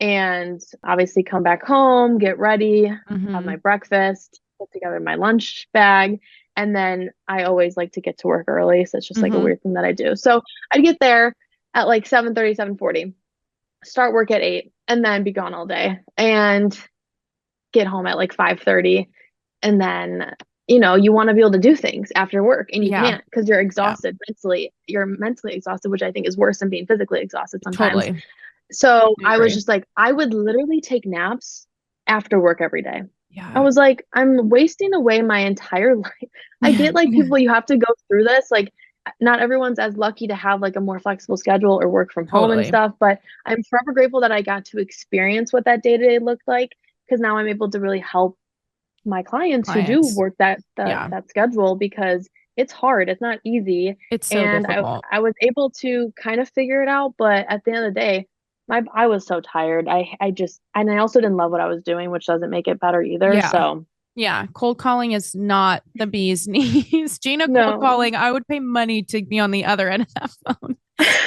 B: and obviously come back home, get ready, have
A: Mm-hmm.
B: my breakfast, put together my lunch bag, and then I always like to get to work early. So it's just like a
A: Mm-hmm.
B: weird thing that I do. So I'd get there at like 7:30, 7:40, start work at 8, and then be gone all day and get home at like 5:30. And then, you want to be able to do things after work, and you
A: Yeah.
B: can't because you're
A: Yeah.
B: exhausted mentally. You're mentally exhausted, which I think is worse than being physically exhausted sometimes.
A: Totally.
B: So
A: I
B: I was
A: agree.
B: just like, I would literally take naps after work every day. I
A: Yeah.
B: was like, I'm wasting away my entire life. I get like
A: Yeah.
B: people, you have to go through this. Like, not everyone's as lucky to have like a more flexible schedule or work from home and
A: Totally.
B: stuff, but I'm forever grateful that I got to experience what that day to day looked like, because now I'm able to really help my clients who do
A: Clients.
B: work
A: Yeah.
B: that schedule, because it's hard, it's not easy.
A: It's so
B: And
A: difficult.
B: I was able to kind of figure it out, but at the end of the day, I was so tired. I just, and I also didn't love what I was doing, which doesn't make it better either.
A: Yeah.
B: So
A: Yeah. Cold calling is not the bee's knees. Gina, cold
B: no.
A: calling, I would pay money to be on the other end of that phone.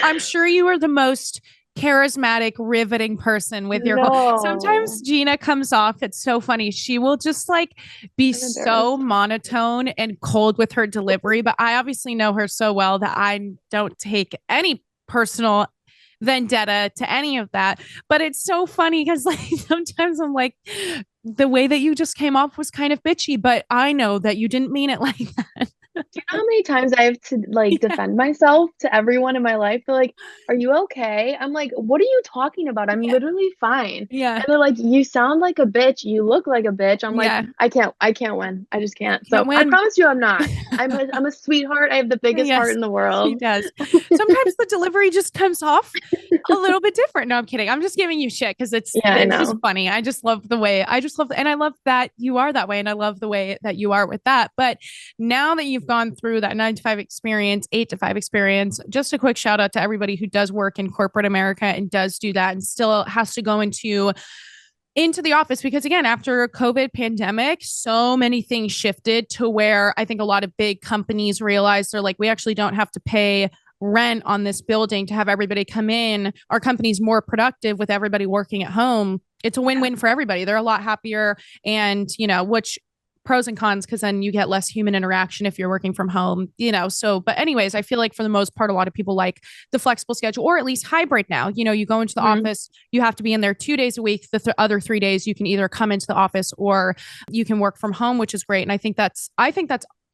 A: I'm sure you are the most charismatic, riveting person with your call. Sometimes
B: No,
A: Gina comes off, it's so funny. She will just like be
B: I'm
A: so
B: embarrassed.
A: monotone and cold with her delivery, but I obviously know her so well that I don't take any personal vendetta to any of that. But it's so funny because like sometimes I'm like, the way that you just came off was kind of bitchy, but I know that you didn't mean it like that.
B: Do you know how many times I have to like
A: Yeah.
B: defend myself to everyone in my life? They're like, "Are you okay?" I'm like, "What are you talking about? I'm
A: Yeah.
B: literally fine."
A: Yeah.
B: And they're like, "You sound like a bitch. You look like a bitch." I'm like,
A: Yeah.
B: I can't win. I just can't."
A: Can't
B: So I
A: win.
B: promise you I'm not. I'm a sweetheart. I have the biggest heart
A: Yes,
B: in the
A: she
B: world.
A: does. Sometimes the delivery just comes off a little bit different. No, I'm kidding. I'm just giving you shit because
B: Yeah, I
A: it's just
B: know.
A: funny. I just love the way I just love and I love that you are that way and I love the way that you are with that. But now that you've gone through that 9 to 5 experience, 8 to 5 experience, just a quick shout out to everybody who does work in corporate America and does do that and still has to go into the office because again after COVID pandemic so many things shifted to where I think a lot of big companies realized they're like we actually don't have to pay rent on this building to have everybody come in. Our company's more productive with everybody working at home. It's a
B: Yeah.
A: win-win for everybody. They're a lot happier and which pros and cons because then you get less human interaction if you're working from home. So but anyways, I feel like for the most part a lot of people like the flexible schedule or at least hybrid now. You go into the
B: Mhm.
A: office, you have to be in there 2 days a week. The other 3 days you can either come into the office or you can work from home, which is great. And I think that's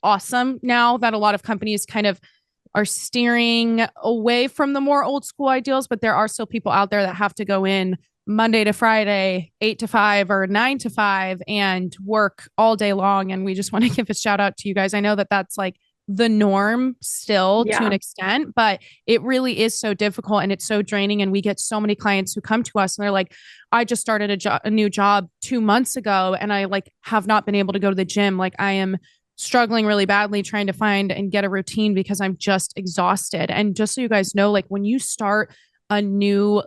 A: awesome now that a lot of companies kind of are steering away from the more old school ideals, but there are still people out there that have to go in Monday to Friday, 8 to 5 or 9 to 5 and work all day long. And we just want to give a shout out to you guys. I know that that's like the norm still to an
B: Yeah.
A: extent, but it really is so difficult and it's so draining. And we get so many clients who come to us and they're like, I just started a new job 2 months ago and I like have not been able to go to the gym. Like I am struggling really badly trying to find and get a routine because I'm just exhausted. And just so you guys know, like when you start a new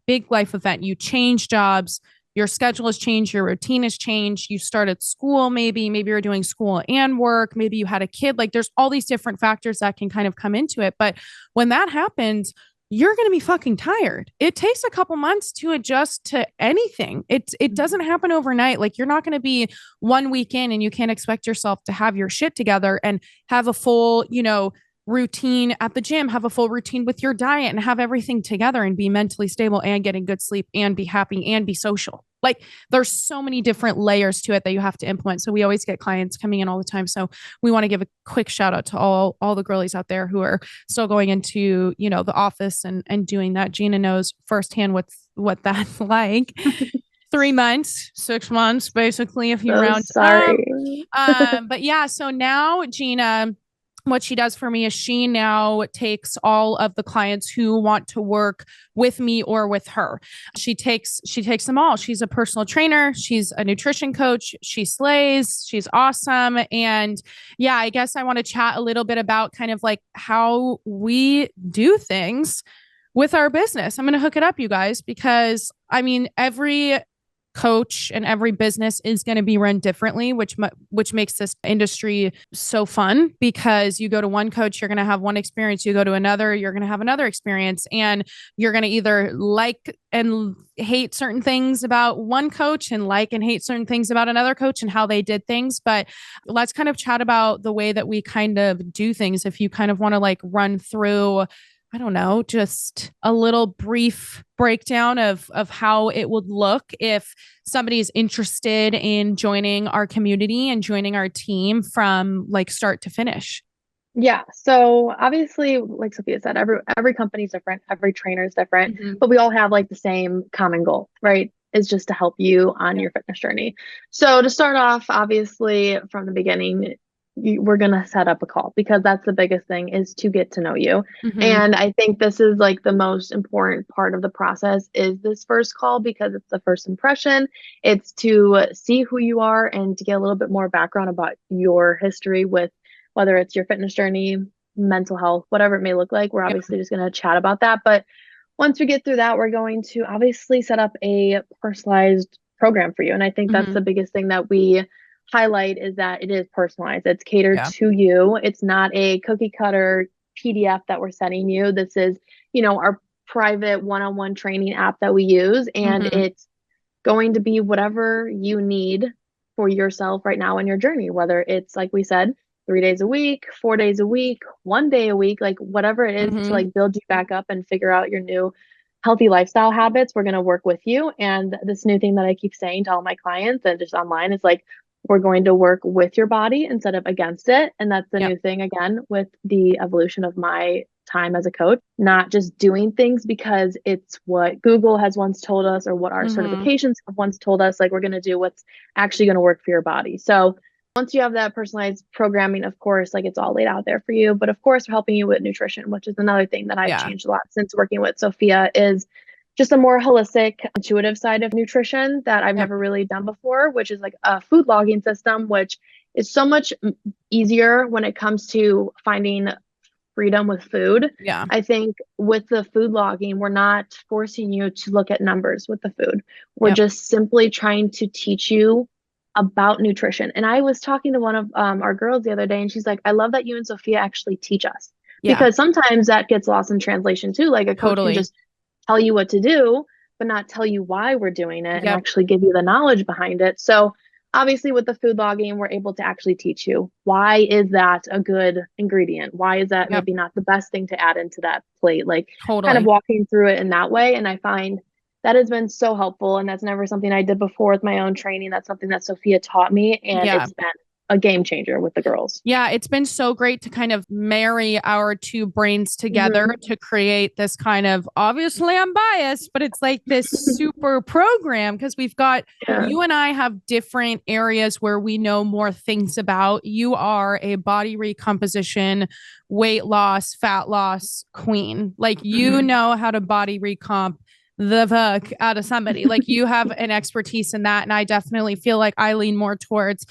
A: big life event, you change jobs, your schedule has changed, your routine has changed, you started school, maybe you're doing school and work, maybe you had a kid. Like there's all these different factors that can kind of come into it. But when that happens, you're going to be fucking tired. It takes a couple months to adjust to anything. It doesn't happen overnight. Like you're not going to be one week in and you can't expect yourself to have your shit together and have a full routine at the gym, have a full routine with your diet and have everything together and be mentally stable and getting good sleep and be happy and be social. Like there's so many different layers to it that you have to implement. So we always get clients coming in all the time. So we want to give a quick shout out to all the girlies out there who are still going into the office and doing that. Gina knows firsthand what that's like. 3 months, 6 months, basically, if you
B: So
A: round up.
B: sorry.
A: But yeah, so now Gina, what she does for me is she now takes all of the clients who want to work with me or with her. She takes them all. She's a personal trainer, she's a nutrition coach, she slays, she's awesome. And yeah, I guess I want to chat a little bit about kind of like how we do things with our business. I'm going to hook it up, you guys, because I mean, every coach and every business is going to be run differently, which makes this industry so fun because you go to one coach, you're going to have one experience, you go to another, you're going to have another experience, and you're going to either like and hate certain things about one coach and like and hate certain things about another coach and how they did things. But let's kind of chat about the way that we kind of do things. If you kind of want to like run through, I don't know, just a little brief breakdown of how it would look if somebody is interested in joining our community and joining our team from like start to finish.
B: Yeah, so obviously, like Sophia said, every company is different, every trainer is different,
A: Mm-hmm.
B: but we all have like the same common goal, right? Is just to help you on
A: Yeah.
B: your fitness journey. So to start off, obviously from the beginning, we're going to set up a call because that's the biggest thing is to get to know you.
A: Mm-hmm.
B: And I think this is like the most important part of the process is this first call because it's the first impression. It's to see who you are and to get a little bit more background about your history with whether it's your fitness journey, mental health, whatever it may look like. We're
A: Yeah.
B: obviously just going to chat about that. But once we get through that, we're going to obviously set up a personalized program for you. And I think that's
A: Mm-hmm.
B: the biggest thing that we highlight is that it is personalized. It's catered
A: Yeah.
B: to you. It's not a cookie cutter PDF that we're sending you. This is, our private one-on-one training app that we use, and
A: Mm-hmm.
B: it's going to be whatever you need for yourself right now in your journey, whether it's like we said, 3 days a week, 4 days a week, one day a week, like whatever it is to
A: Mm-hmm.
B: like build you back up and figure out your new healthy lifestyle habits. We're going to work with you. And this new thing that I keep saying to all my clients and just online is like, we're going to work with your body instead of against it. And that's the
A: Yep.
B: new thing again with the evolution of my time as a coach, not just doing things because it's what Google has once told us or what our
A: Mm-hmm.
B: certifications have once told us. Like we're going to do what's actually going to work for your body. So once you have that personalized programming, of course, like it's all laid out there for you. But of course, we're helping you with nutrition, which is another thing that I've
A: Yeah.
B: changed a lot since working with Sophia is just a more holistic, intuitive side of nutrition that I've
A: Yep.
B: never really done before, which is like a food logging system, which is so much easier when it comes to finding freedom with food.
A: Yeah.
B: I think with the food logging, we're not forcing you to look at numbers with the food. We're
A: Yep.
B: just simply trying to teach you about nutrition. And I was talking to one of our girls the other day, and she's like, I love that you and Sophia actually teach us
A: Yeah.
B: because sometimes that gets lost in translation too. Like a coach can
A: Totally.
B: just tell you what to do, but not tell you why we're doing it and
A: Yep.
B: actually give you the knowledge behind it. So obviously with the food logging, we're able to actually teach you why is that a good ingredient? Why is that
A: Yep.
B: maybe not the best thing to add into that plate? Like kind of
A: Totally.
B: walking through it in that way. And I find that has been so helpful. And that's never something I did before with my own training. That's something that Sophia taught me. And
A: Yeah.
B: it's been a game changer with the girls.
A: Yeah, it's been so great to kind of marry our two brains together
B: Mm-hmm.
A: to create this kind of, obviously I'm biased, but it's like this super program because we've got
B: Yeah.
A: you and I have different areas where we know more things about. You are a body recomposition, weight loss, fat loss queen. Like you
B: Mm-hmm.
A: know how to body recomp the fuck out of somebody. Like you have an expertise in that. And I definitely feel like I lean more towards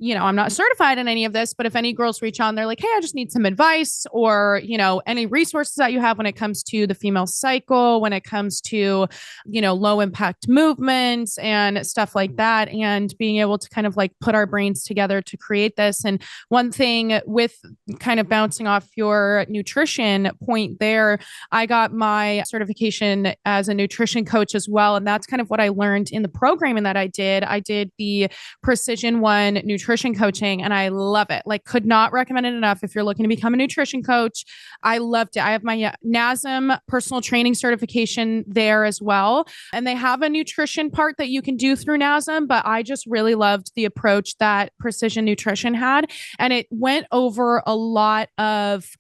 A: I'm not certified in any of this, but if any girls reach out and they're like, hey, I just need some advice or, any resources that you have when it comes to the female cycle, when it comes to, low impact movements and stuff like that, and being able to kind of like put our brains together to create this. And one thing with kind of bouncing off your nutrition point there, I got my certification as a nutrition coach as well. And that's kind of what I learned in the programming that I did. I did the Precision One nutrition coaching and I love it. Like could not recommend it enough if you're looking to become a nutrition coach. I loved it. I have my NASM personal training certification there as well. And they have a nutrition part that you can do through NASM, but I just really loved the approach that Precision Nutrition had. And it went over a lot of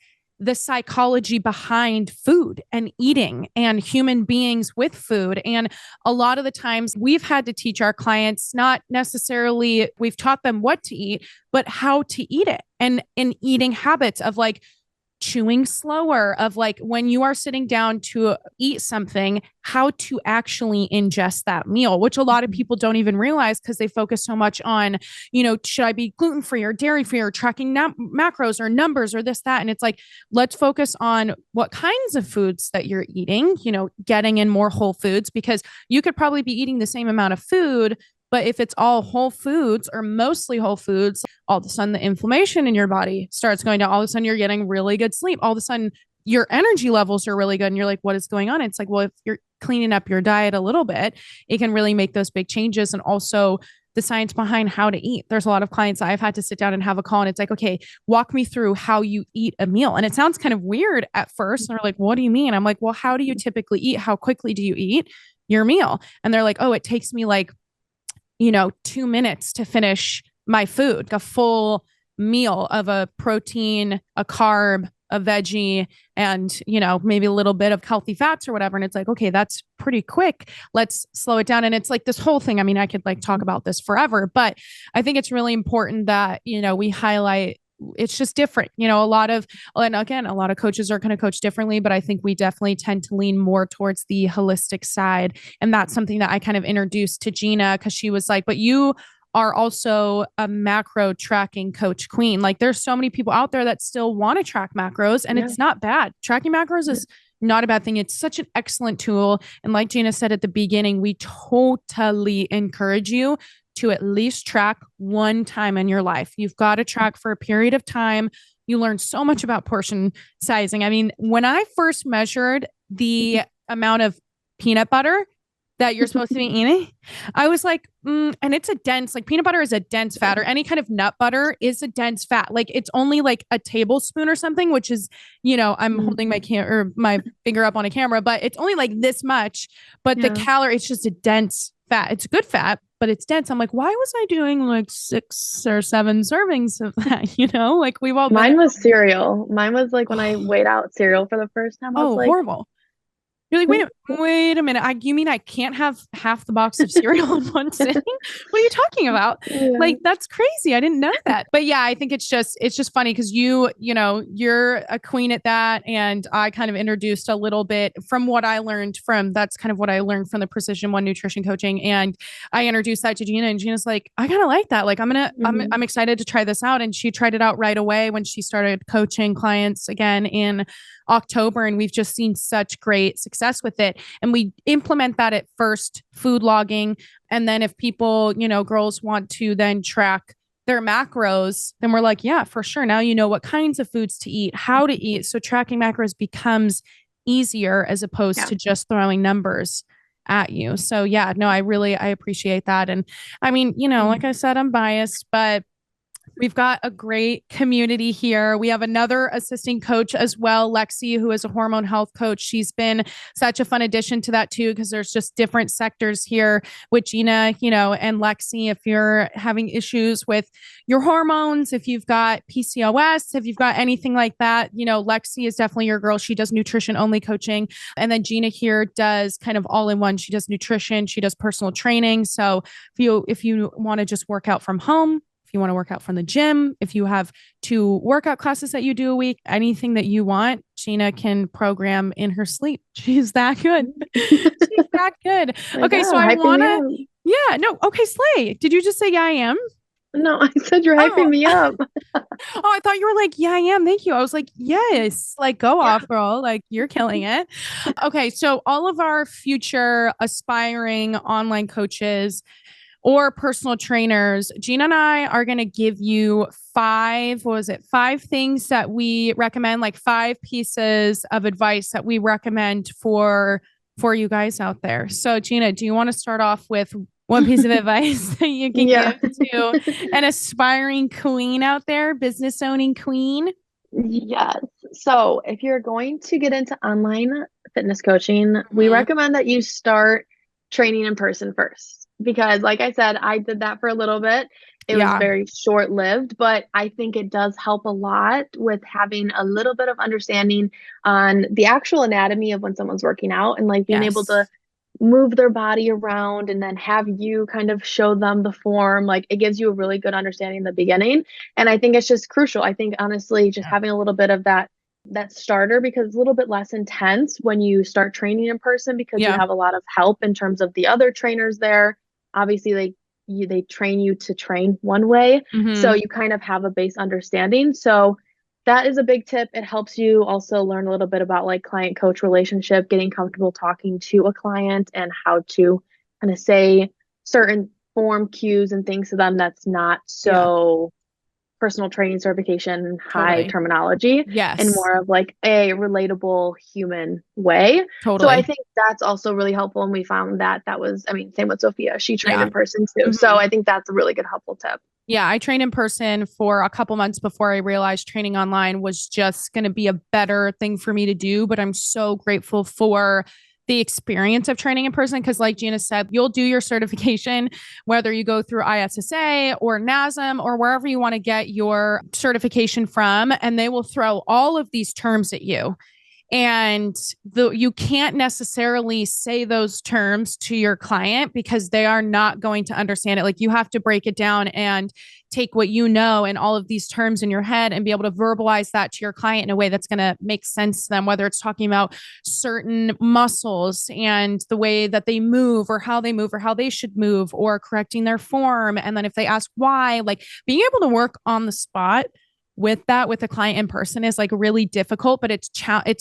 A: the psychology behind food and eating and human beings with food. And a lot of the times we've had to teach our clients, not necessarily we've taught them what to eat, but how to eat it and in eating habits of like chewing slower, of like when you are sitting down to eat something, how to actually ingest that meal, which a lot of people don't even realize because they focus so much on, should I be gluten free or dairy free or tracking macros or numbers or this, that. And it's like, let's focus on what kinds of foods that you're eating, getting in more whole foods because you could probably be eating the same amount of food. But if it's all whole foods or mostly whole foods, all of a sudden the inflammation in your body starts going down. All of a sudden you're getting really good sleep. All of a sudden your energy levels are really good. And you're like, what is going on? It's like, well, if you're cleaning up your diet a little bit, it can really make those big changes. And also the science behind how to eat. There's a lot of clients I've had to sit down and have a call and it's like, okay, walk me through how you eat a meal. And it sounds kind of weird at first. And they're like, what do you mean? I'm like, well, how do you typically eat? How quickly do you eat your meal? And they're like, oh, it takes me like 2 minutes to finish my food, a full meal of a protein, a carb, a veggie, and, maybe a little bit of healthy fats or whatever. And it's like, okay, that's pretty quick. Let's slow it down. And it's like this whole thing. I mean, I could like talk about this forever, but I think it's really important that, we highlight it's just different. A lot of, and again, a lot of coaches are going to coach differently, but I think we definitely tend to lean more towards the holistic side. And that's something that I kind of introduced to Gina because she was like, but you are also a macro tracking coach queen. Like there's so many people out there that still want to track macros and
B: Yeah.
A: it's not bad. Tracking macros is not a bad thing. It's such an excellent tool. And like Gina said at the beginning, we totally encourage you to at least track one time in your life. You've got to track for a period of time. You learn so much about portion sizing. I mean, when I first measured the amount of peanut butter that you're supposed to be eating, I was like, and it's a dense, like peanut butter is a dense fat, or any kind of nut butter is a dense fat. Like it's only like a tablespoon or something, which is, I'm holding my finger up on a camera, but it's only like this much. But the calorie, it's just a dense fat. It's good fat, but it's dense. I'm like, why was I doing like 6 or 7 servings of that? Like we've all
B: Mine was cereal. Mine was like when I weighed out cereal for the first time, I was
A: oh,
B: like,
A: horrible. You're like, wait a minute. You mean I can't have half the box of cereal in one sitting? What are you talking about?
B: yeah.
A: Like, that's crazy. I didn't know that. But yeah, I think it's just funny because you're a queen at that. And I kind of introduced a little bit from what I learned that's kind of what I learned from the Precision One nutrition coaching. And I introduced that to Gina, and Gina's like, I kind of like that. Like, I'm excited to try this out. And she tried it out right away when she started coaching clients again in October, and we've just seen such great success with it. And we implement that at first, food logging. And then if people, girls want to then track their macros, then we're like, yeah, for sure. Now you know what kinds of foods to eat, how to eat. So tracking macros becomes easier as opposed to just throwing numbers at you. So yeah, no, I appreciate that. And I mean, like I said, I'm biased, but we've got a great community here. We have another assistant coach as well, Lexi, who is a hormone health coach. She's been such a fun addition to that too, because there's just different sectors here with Gina, and Lexi. If you're having issues with your hormones, if you've got PCOS, if you've got anything like that, Lexi is definitely your girl. She does nutrition only coaching. And then Gina here does kind of all in one. She does nutrition, she does personal training. So if you want to just work out from home, if you want to work out from the gym, if you have 2 workout classes that you do a week, anything that you want, Gina can program in her sleep. She's that good. She's that good. Okay, so I want to, yeah, no, okay, Slay. Did you just say, yeah, I am?
B: No, I said you're hyping me up.
A: Oh, I thought you were like, yeah, I am. Thank you. I was like, yes, like go off, girl. Like you're killing it. Okay, so all of our future aspiring online coaches or personal trainers, Gina and I are going to give you 5 things that we recommend, like 5 pieces of advice that we recommend for you guys out there. So Gina, do you want to start off with one piece of advice that you can give to an aspiring queen out there, business owning queen?
B: Yes. So if you're going to get into online fitness coaching, we recommend that you start training in person first. Because like I said, I did that for a little bit. It was very short-lived, but I think it does help a lot with having a little bit of understanding on the actual anatomy of when someone's working out, and like being able to move their body around and then have you kind of show them the form. Like it gives you a really good understanding in the beginning. And I think it's just crucial. I think honestly, just having a little bit of that starter, because it's a little bit less intense when you start training in person, because you have a lot of help in terms of the other trainers there. Obviously, they train you to train one way. So you kind of have a base understanding. So that is a big tip. It helps you also learn a little bit about like client coach relationship, getting comfortable talking to a client and how to kind of say certain form cues and things to them that's not so personal training certification high terminology, and more of like a relatable human way. So I think that's also really helpful. And we found that was, I mean, same with Sophia. She trained in person too. So I think that's a really good helpful tip.
A: Yeah, I trained in person for a couple months before I realized training online was just going to be a better thing for me to do. But I'm so grateful for the experience of training in person, because like Gina said, you'll do your certification, whether you go through ISSA or NASM or wherever you want to get your certification from, and they will throw all of these terms at you. And you can't necessarily say those terms to your client because they are not going to understand it. Like you have to break it down and take what you know and all of these terms in your head and be able to verbalize that to your client in a way that's going to make sense to them, whether it's talking about certain muscles and the way that they move or how they should move, or correcting their form. And then if they ask why, like being able to work on the spot with that with a client in person is like really difficult, but it's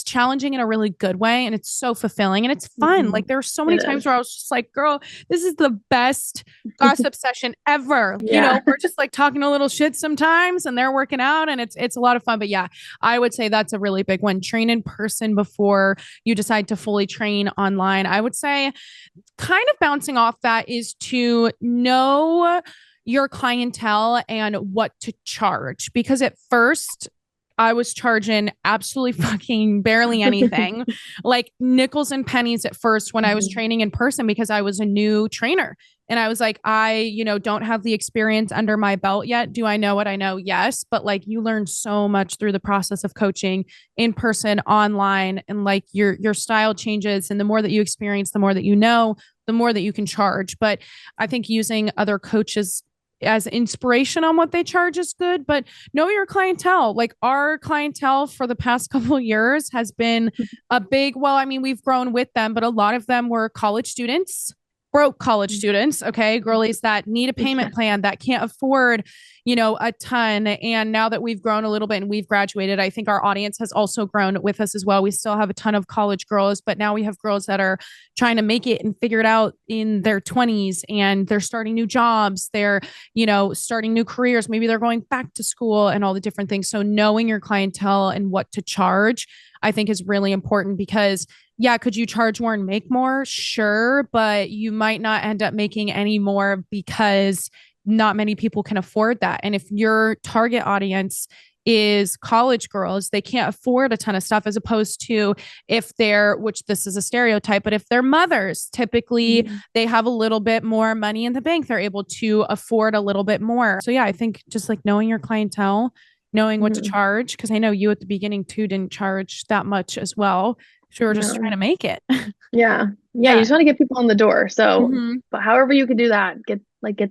A: challenging in a really good way, and it's so fulfilling and it's fun.
B: Mhm.
A: Like there were so many
B: It
A: times
B: is.
A: where I was just like, girl, this is the best gossip session ever.
B: Yeah.
A: We're just like talking a little shit sometimes and they're working out, and it's a lot of fun. But yeah, I would say that's a really big one. Train in person before you decide to fully train online. I would say kind of bouncing off that is to know your clientele and what to charge. Because at first, I was charging absolutely fucking barely anything, like nickels and pennies at first when I was
B: Mhm.
A: training in person because I was a new trainer. And I was like, don't have the experience under my belt yet. Do I know what I know? Yes. But like you learn so much through the process of coaching in person, online, and like your style changes. And the more that you experience, the more that you know, the more that you can charge. But I think using other coaches as inspiration on what they charge is good, but know your clientele. Like our clientele for the past couple of years has been a big, well, I mean, we've grown with them, but a lot of them were college students, broke college students, okay, girlies that need a
B: Yeah.
A: payment plan, that can't afford, a ton. And now that we've grown a little bit and we've graduated, I think our audience has also grown with us as well. We still have a ton of college girls, but now we have girls that are trying to make it and figure it out in their 20s, and they're starting new jobs. They're starting new careers. Maybe they're going back to school and all the different things. So knowing your clientele and what to charge, I think is really important because yeah, could you charge more and make more? Sure, but you might not end up making any more because not many people can afford that. And if your target audience is college girls, they can't afford a ton of stuff as opposed to if they're, which this is a stereotype, but if they're mothers, typically
B: Mhm.
A: they have a little bit more money in the bank. They're able to afford a little bit more. So yeah, I think just like knowing your clientele, knowing what to
B: Mhm.
A: charge, because I know you at the beginning too didn't charge that much as well. So we were just trying
B: No.
A: to make it.
B: Yeah. Yeah, you
A: Yeah.
B: just want to get people in the door. So,
A: Mm-hmm.
B: but however you can do that, get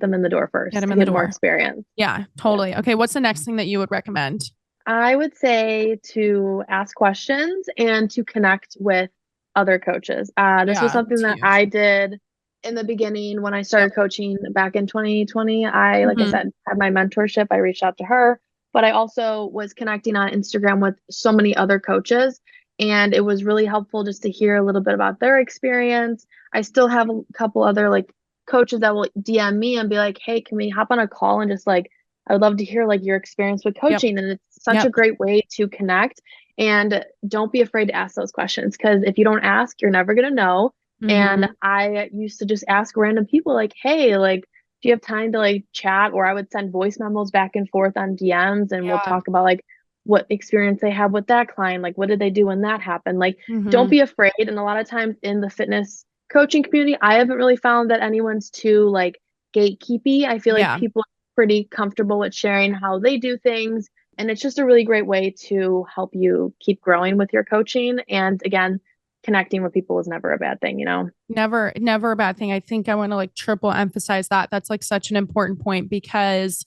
B: them in the door
A: Get
B: first
A: them
B: to
A: in the
B: get more
A: door.
B: experience.
A: Yeah,
B: Yeah.
A: totally. Okay, what's the next thing that you would recommend?
B: I would say to ask questions and to connect with other coaches. This was
A: Yeah,
B: something
A: it's
B: that
A: huge.
B: I did in the beginning when I
A: Yep.
B: started coaching back in 2020. Like I
A: Mm-hmm.
B: said, had my mentorship. I reached out to her, but I also was connecting on Instagram with so many other coaches. And it was really helpful just to hear a little bit about their experience. I still have a couple other like coaches that will DM me and be like, hey, can we hop on a call and just like I would love to hear like your experience with
A: Yep.
B: coaching. And it's such a
A: Yep.
B: great way to connect. And don't be afraid to ask those questions because if you don't ask, you're never going to know. And
A: Mm-hmm.
B: I used to just ask random people like, hey, like, do you have time to like chat? Or I would send voice memos back and forth on DMs and we'll
A: Yeah.
B: talk about like what experience they have with that client. Like, what did they do when that happened? Like, don't
A: Mm-hmm.
B: be afraid. And a lot of times in the fitness coaching community, I haven't really found that anyone's too like gatekeepy. I feel like
A: Yeah.
B: people pretty comfortable with sharing how they do things. And it's just a really great way to help you keep growing with your coaching. And again, connecting with people is never a bad thing, you know?
A: Never, never a bad thing. I think I want to like triple emphasize that. That's like such an important point because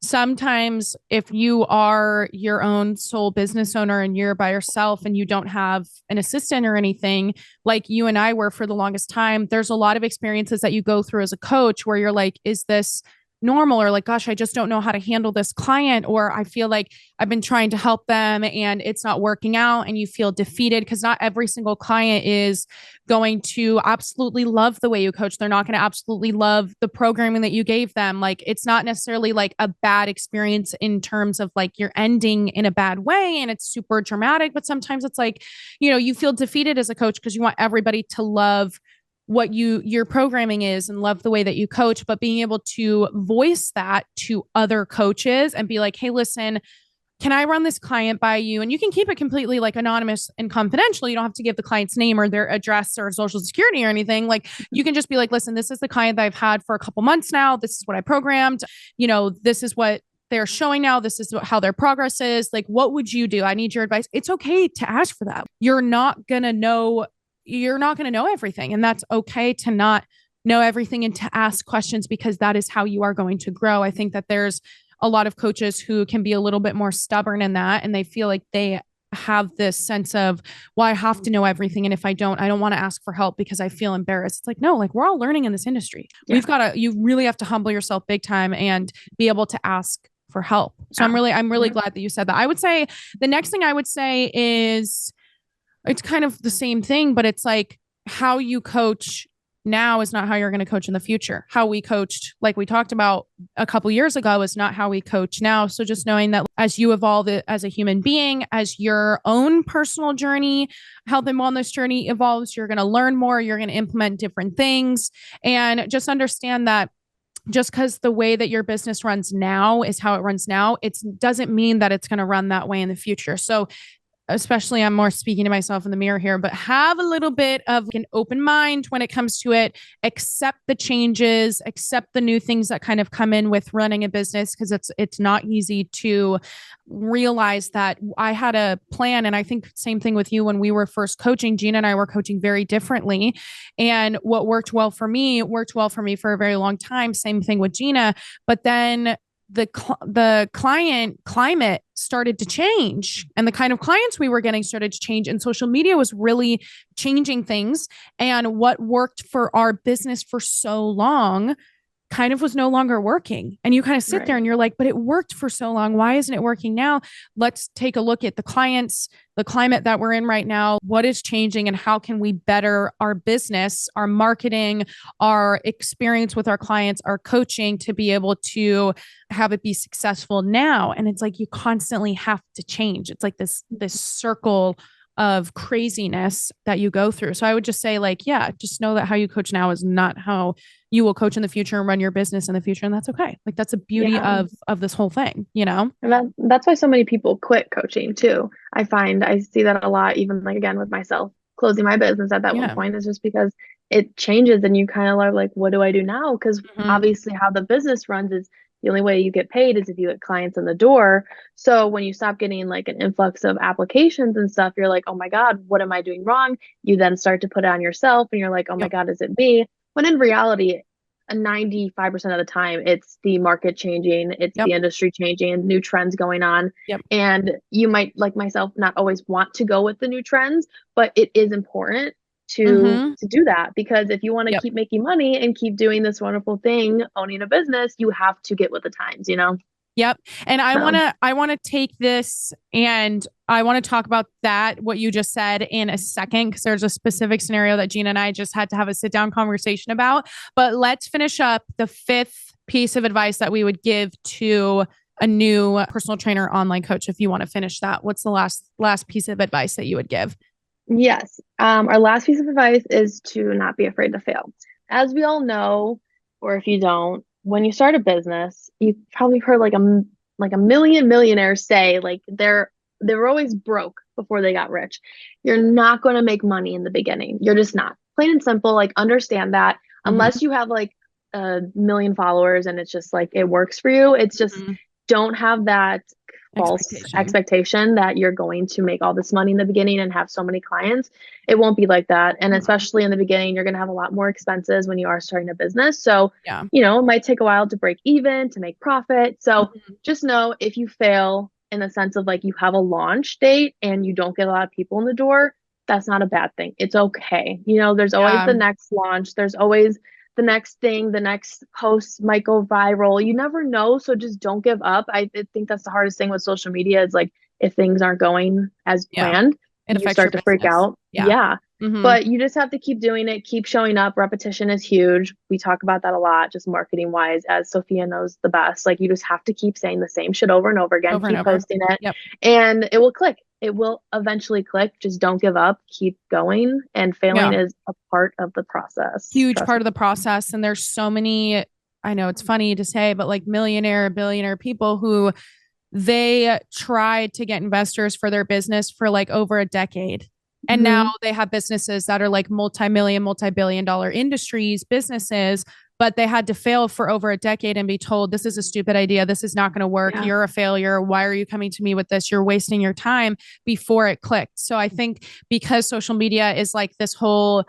A: sometimes if you are your own sole business owner and you're by yourself and you don't have an assistant or anything like you and I were for the longest time, there's a lot of experiences that you go through as a coach where you're like, is this normal? Or like, gosh, I just don't know how to handle this client. Or I feel like I've been trying to help them and it's not working out, and you feel defeated because not every single client is going to absolutely love the way you coach. They're not going to absolutely love the programming that you gave them. Like it's not necessarily like a bad experience in terms of like you're ending in a bad way and it's super dramatic, but sometimes it's like, you feel defeated as a coach because you want everybody to love what your programming is and love the way that you coach, but being able to voice that to other coaches and be like, hey, listen, can I run this client by you? And you can keep it completely like anonymous and confidential. You don't have to give the client's name or their address or social security or anything. Like you can just be like, listen, this is the client that I've had for a couple months now. This is what I programmed. This is what they're showing now. This is how their progress is. Like, what would you do? I need your advice. It's okay to ask for that. You're not going to know everything. And that's okay to not know everything and to ask questions, because that is how you are going to grow. I think that there's a lot of coaches who can be a little bit more stubborn in that. And they feel like they have this sense of, well, I have to know everything. And if I don't want to ask for help because I feel embarrassed. It's like, no, like we're all learning in this industry.
B: Yeah.
A: You really have to humble yourself big time and be able to ask for help. So I'm really glad that you said that. I would say the next thing I would say is, it's kind of the same thing, but it's like how you coach now is not how you're going to coach in the future. How we coached, like we talked about a couple years ago, is not how we coach now. So just knowing that as you evolve as a human being, as your own personal journey, health and wellness journey evolves, you're going to learn more, you're going to implement different things, and just understand that just because the way that your business runs now is how it runs now, it doesn't mean that it's going to run that way in the future. So especially, I'm more speaking to myself in the mirror here, but have a little bit of an open mind when it comes to it. Accept the changes, accept the new things that kind of come in with running a business, because it's not easy to realize that I had a plan. And I think same thing with you when we were first coaching. Gina and I were coaching very differently. And what worked well for me for a very long time. Same thing with Gina. But then the client climate started to change, and the kind of clients we were getting started to change, and social media was really changing things. And what worked for our business for so long kind of was no longer working. And you kind of sit there and you're like, but it worked for so long. Why isn't it working now? Let's take a look at the clients, the climate that we're in right now. What is changing, and how can we better our business, our marketing, our experience with our clients, our coaching, to be able to have it be successful now? And it's like, you constantly have to change. It's like this circle of craziness that you go through. So I would just say, like, yeah, just know that how you coach now is not how you will coach in the future and run your business in the future. And that's okay. Like, that's the beauty of this whole thing, you know?
B: And that's why so many people quit coaching too. I see that a lot, even like, again, with myself closing my business at that one point, is just because it changes and you kind of are like, what do I do now? Because obviously how the business runs is the only way you get paid is if you get clients in the door. So when you stop getting like an influx of applications and stuff, you're like, oh my God, what am I doing wrong? You then start to put it on yourself and you're like, oh my God, is it me? When in reality, 95% of the time, it's the market changing, it's the industry changing, new trends going on. And you might, like myself, not always want to go with the new trends, but it is important to do that, because if you want to keep making money and keep doing this wonderful thing, owning a business, you have to get with the times, you know?
A: Yep. And I want to take this and I want to talk about that, what you just said, in a second, because there's a specific scenario that Gina and I just had to have a sit down conversation about. But let's finish up the fifth piece of advice that we would give to a new personal trainer, online coach. If you want to finish that, what's the last piece of advice that you would give?
B: Yes. Our last piece of advice is to not be afraid to fail. As we all know, or if you don't, when you start a business, you've probably heard like a million millionaires say like they were always broke before they got rich. You're not going to make money in the beginning. You're just not. Plain and simple. Like, understand that unless you have like a million followers and it's just like it works for you. It's just don't have that false expectation that you're going to make all this money in the beginning and have so many clients. It won't be like that. And especially in the beginning, you're going to have a lot more expenses when you are starting a business. So, you know, it might take a while to break even, to make profit. So just know, if you fail in the sense of like you have a launch date and you don't get a lot of people in the door, that's not a bad thing. It's okay. You know, there's always the next launch. There's always the next thing, the next post might go viral. You never know. So just don't give up. I think that's the hardest thing with social media is like, if things aren't going as planned, you start to freak out. But you just have to keep doing it, keep showing up. Repetition is huge. We talk about that a lot, just marketing wise, as Sophia knows the best. Like, you just have to keep saying the same shit over and over again, keep posting it, and it will click. It will eventually click. Just don't give up. Keep going. And failing is a part of the process.
A: Huge part of the process. And there's so many, I know it's funny to say, but like millionaire, billionaire people who they tried to get investors for their business for like over a decade. And now they have businesses that are like multi-million, multi-billion dollar industries, businesses, but they had to fail for over a decade and be told, this is a stupid idea. This is not going to work.
B: Yeah.
A: You're a failure. Why are you coming to me with this? You're wasting your time before it clicked. So I think because social media is like this whole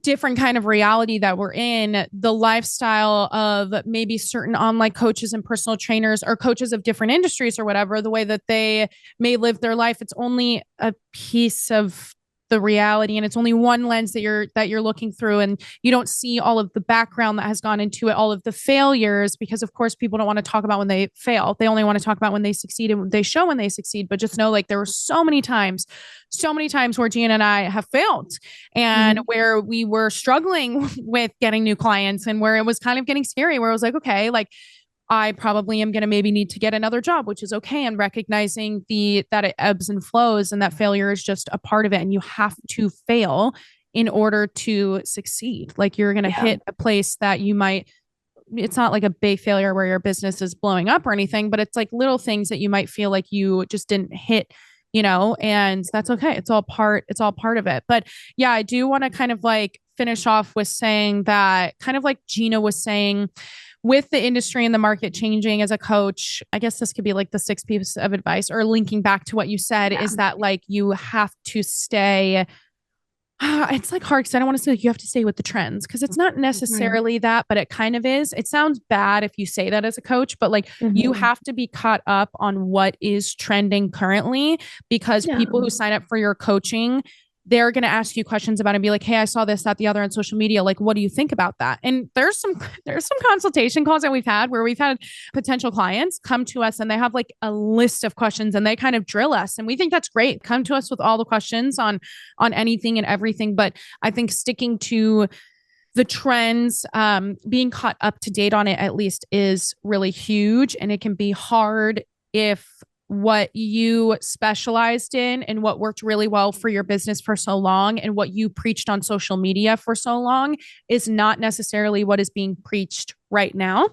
A: different kind of reality that we're in, the lifestyle of maybe certain online coaches and personal trainers or coaches of different industries or whatever, the way that they may live their life, it's only a piece of the reality, and it's only one lens that you're looking through, and you don't see all of the background that has gone into it, all of the failures, because of course people don't want to talk about when they fail. They only want to talk about when they succeed, and they show when they succeed. But just know, like, there were so many times where Gina and I have failed, and
B: Mm-hmm.
A: where we were struggling with getting new clients, and where it was kind of getting scary, where it was like, okay, like, I probably am going to maybe need to get another job, which is okay. And recognizing that it ebbs and flows, and that failure is just a part of it. And you have to fail in order to succeed. Like, you're going to
B: Yeah.
A: hit a place that you might, it's not like a big failure where your business is blowing up or anything, but it's like little things that you might feel like you just didn't hit, and that's okay. It's all part of it. But yeah, I do want to kind of like finish off with saying that, kind of like Gina was saying, with the industry and the market changing, as a coach, I guess this could be like the sixth piece of advice, or linking back to what you said,
B: Yeah.
A: is that like you have to stay. It's like hard because I don't want to say like you have to stay with the trends, because it's not
B: Right.
A: necessarily that, but it kind of is. It sounds bad if you say that as a coach, but like you
B: Mm-hmm.
A: have to be caught up on what is trending currently, because
B: Yeah.
A: people who sign up for your coaching, they're going to ask you questions about it and be like, hey, I saw this, that, the other on social media. Like, what do you think about that? And there's some consultation calls that we've had where we've had potential clients come to us and they have like a list of questions, and they kind of drill us. And we think that's great. Come to us with all the questions on anything and everything. But I think sticking to the trends, being caught up to date on it at least, is really huge. And it can be hard if what you specialized in and what worked really well for your business for so long, and what you preached on social media for so long, is not necessarily what is being preached right now.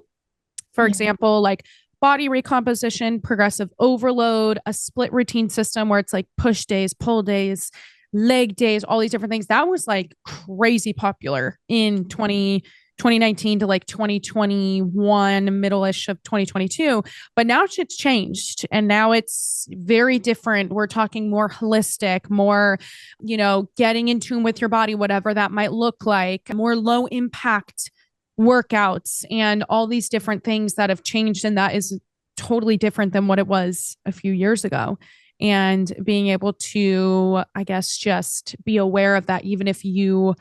A: For
B: Yeah.
A: example, like body recomposition, progressive overload, a split routine system where it's like push days, pull days, leg days, all these different things. That was like crazy popular in 2019 to like 2021, middle-ish of 2022. But now shit's changed, and now it's very different. We're talking more holistic, more, getting in tune with your body, whatever that might look like, more low impact workouts, and all these different things that have changed. And that is totally different than what it was a few years ago. And being able to, I guess, just be aware of that, even if you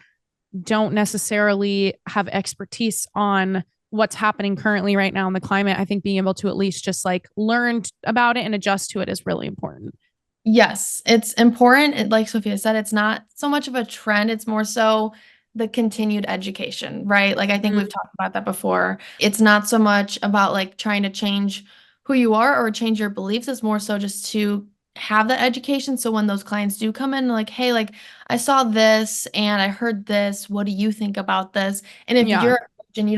A: don't necessarily have expertise on what's happening currently right now in the climate, I think being able to at least just like learn about it and adjust to it is really important.
C: Yes, it's important. Like Sophia said, it's not so much of a trend, it's more so the continued education, right? Like I think
A: Mm-hmm.
C: we've talked about that before. It's not so much about like trying to change who you are or change your beliefs. It's more so just to have that education. So when those clients do come in, like, hey, like I saw this and I heard this. What do you think about this? And if
A: Yeah,
C: you're a coach and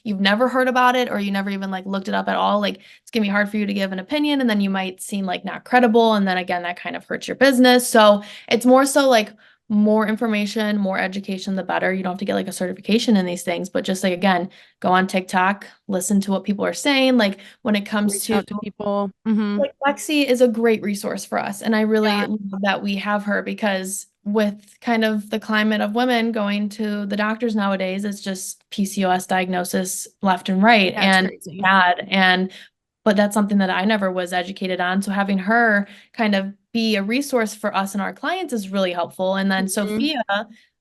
C: you've never heard about it or you never even like looked it up at all, like it's gonna be hard for you to give an opinion, and then you might seem like not credible, and then again that kind of hurts your business. So it's more so like more information, more education, the better. You don't have to get like a certification in these things, but just like again, go on TikTok, listen to what people are saying. Like when it comes
A: reach
C: to
A: out to people. Mm-hmm.
C: like Lexi is a great resource for us, and I really
A: Yeah,
C: love that we have her because with kind of the climate of women going to the doctors nowadays, it's just PCOS diagnosis left and right
A: yeah, it's
C: and
A: crazy.
C: bad. And but that's something that I never was educated on. So having her kind of be a resource for us and our clients is really helpful. And then
A: Mm-hmm.
C: Sophia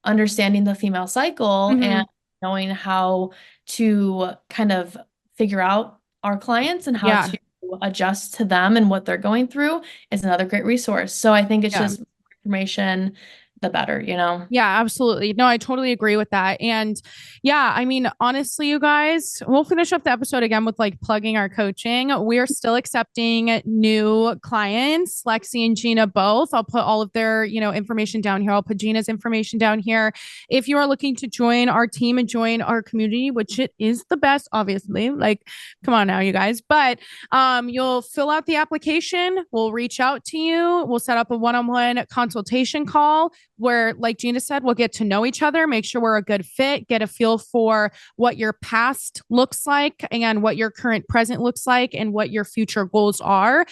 C: understanding the female cycle
A: Mm-hmm.
C: and knowing how to kind of figure out our clients and how
A: Yeah,
C: to adjust to them and what they're going through is another great resource. So I think it's
A: yeah.
C: just more information, the better, you know?
A: Yeah, absolutely. No, I totally agree with that. And yeah, I mean, honestly, you guys, we'll finish up the episode again with like plugging our coaching. We're still accepting new clients, Lexi and Gina both. I'll put all of their, information down here. I'll put Gina's information down here. If you are looking to join our team and join our community, which it is the best, obviously, like, come on now, you guys. But you'll fill out the application. We'll reach out to you. We'll set up a one-on-one consultation call. where, like Gina said, we'll get to know each other, make sure we're a good fit, get a feel for what your past looks like and what your current present looks like and what your future goals are.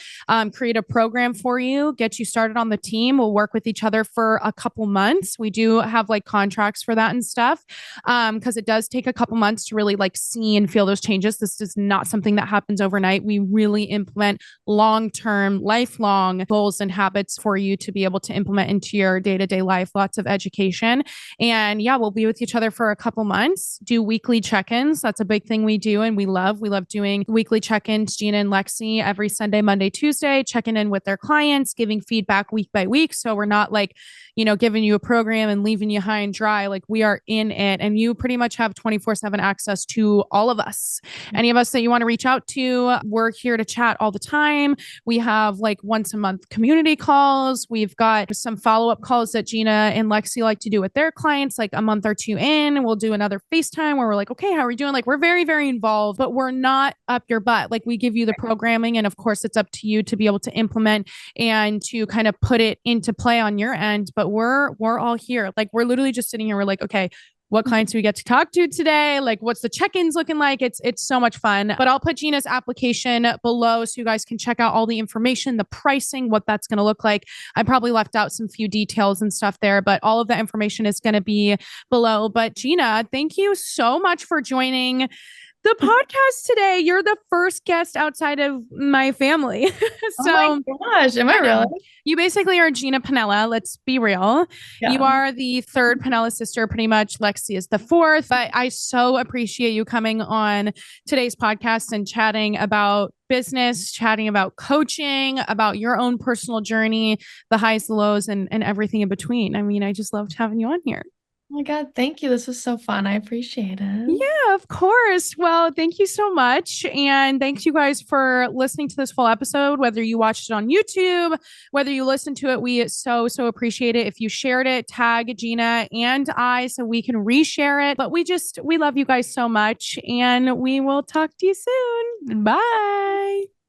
A: Create a program for you, get you started on the team. We'll work with each other for a couple months. We do have like contracts for that and stuff, because it does take a couple months to really like see and feel those changes. This is not something that happens overnight. We really implement long-term, lifelong goals and habits for you to be able to implement into your day-to-day life. Lots of education. And yeah, we'll be with each other for a couple months, do weekly check-ins. That's a big thing we do and we love. We love doing weekly check-ins. Gina and Lexi every Sunday, Monday, Tuesday, checking in with their clients, giving feedback week by week. So we're not like, giving you a program and leaving you high and dry. Like we are in it and you pretty much have 24/7 access to all of us. Any of us that you want to reach out to, we're here to chat all the time. We have like once a month community calls. We've got some follow-up calls that Gina and Lexi like to do with their clients, like a month or two in. We'll do another FaceTime where we're like, okay, how are we doing? Like we're very, very involved, but we're not up your butt. Like we give you the programming and of course it's up to you to be able to implement and to kind of put it into play on your end. But we're all here. Like we're literally just sitting here. We're like, okay, what clients do we get to talk to today? Like what's the check-ins looking like? It's so much fun. But I'll put Gina's application below so you guys can check out all the information, the pricing, what that's going to look like. I probably left out some few details and stuff there, but all of the information is going to be below. But Gina, thank you so much for joining the podcast today. You're the first guest outside of my family.
C: Oh my gosh, am I really?
A: You basically are Gina Pinella. Let's be real.
C: Yeah.
A: You are the third Pinella sister, pretty much. Lexi is the fourth. But I so appreciate you coming on today's podcast and chatting about business, chatting about coaching, about your own personal journey, the highs, the lows, and everything in between. I mean, I just loved having you on here.
C: Oh my God, thank you. This was so fun. I appreciate it.
A: Yeah, of course. Well, thank you so much. And thanks you guys for listening to this full episode, whether you watched it on YouTube, whether you listened to it, we so appreciate it. If you shared it, tag Gina and I so we can reshare it. But we love you guys so much and we will talk to you soon. Bye.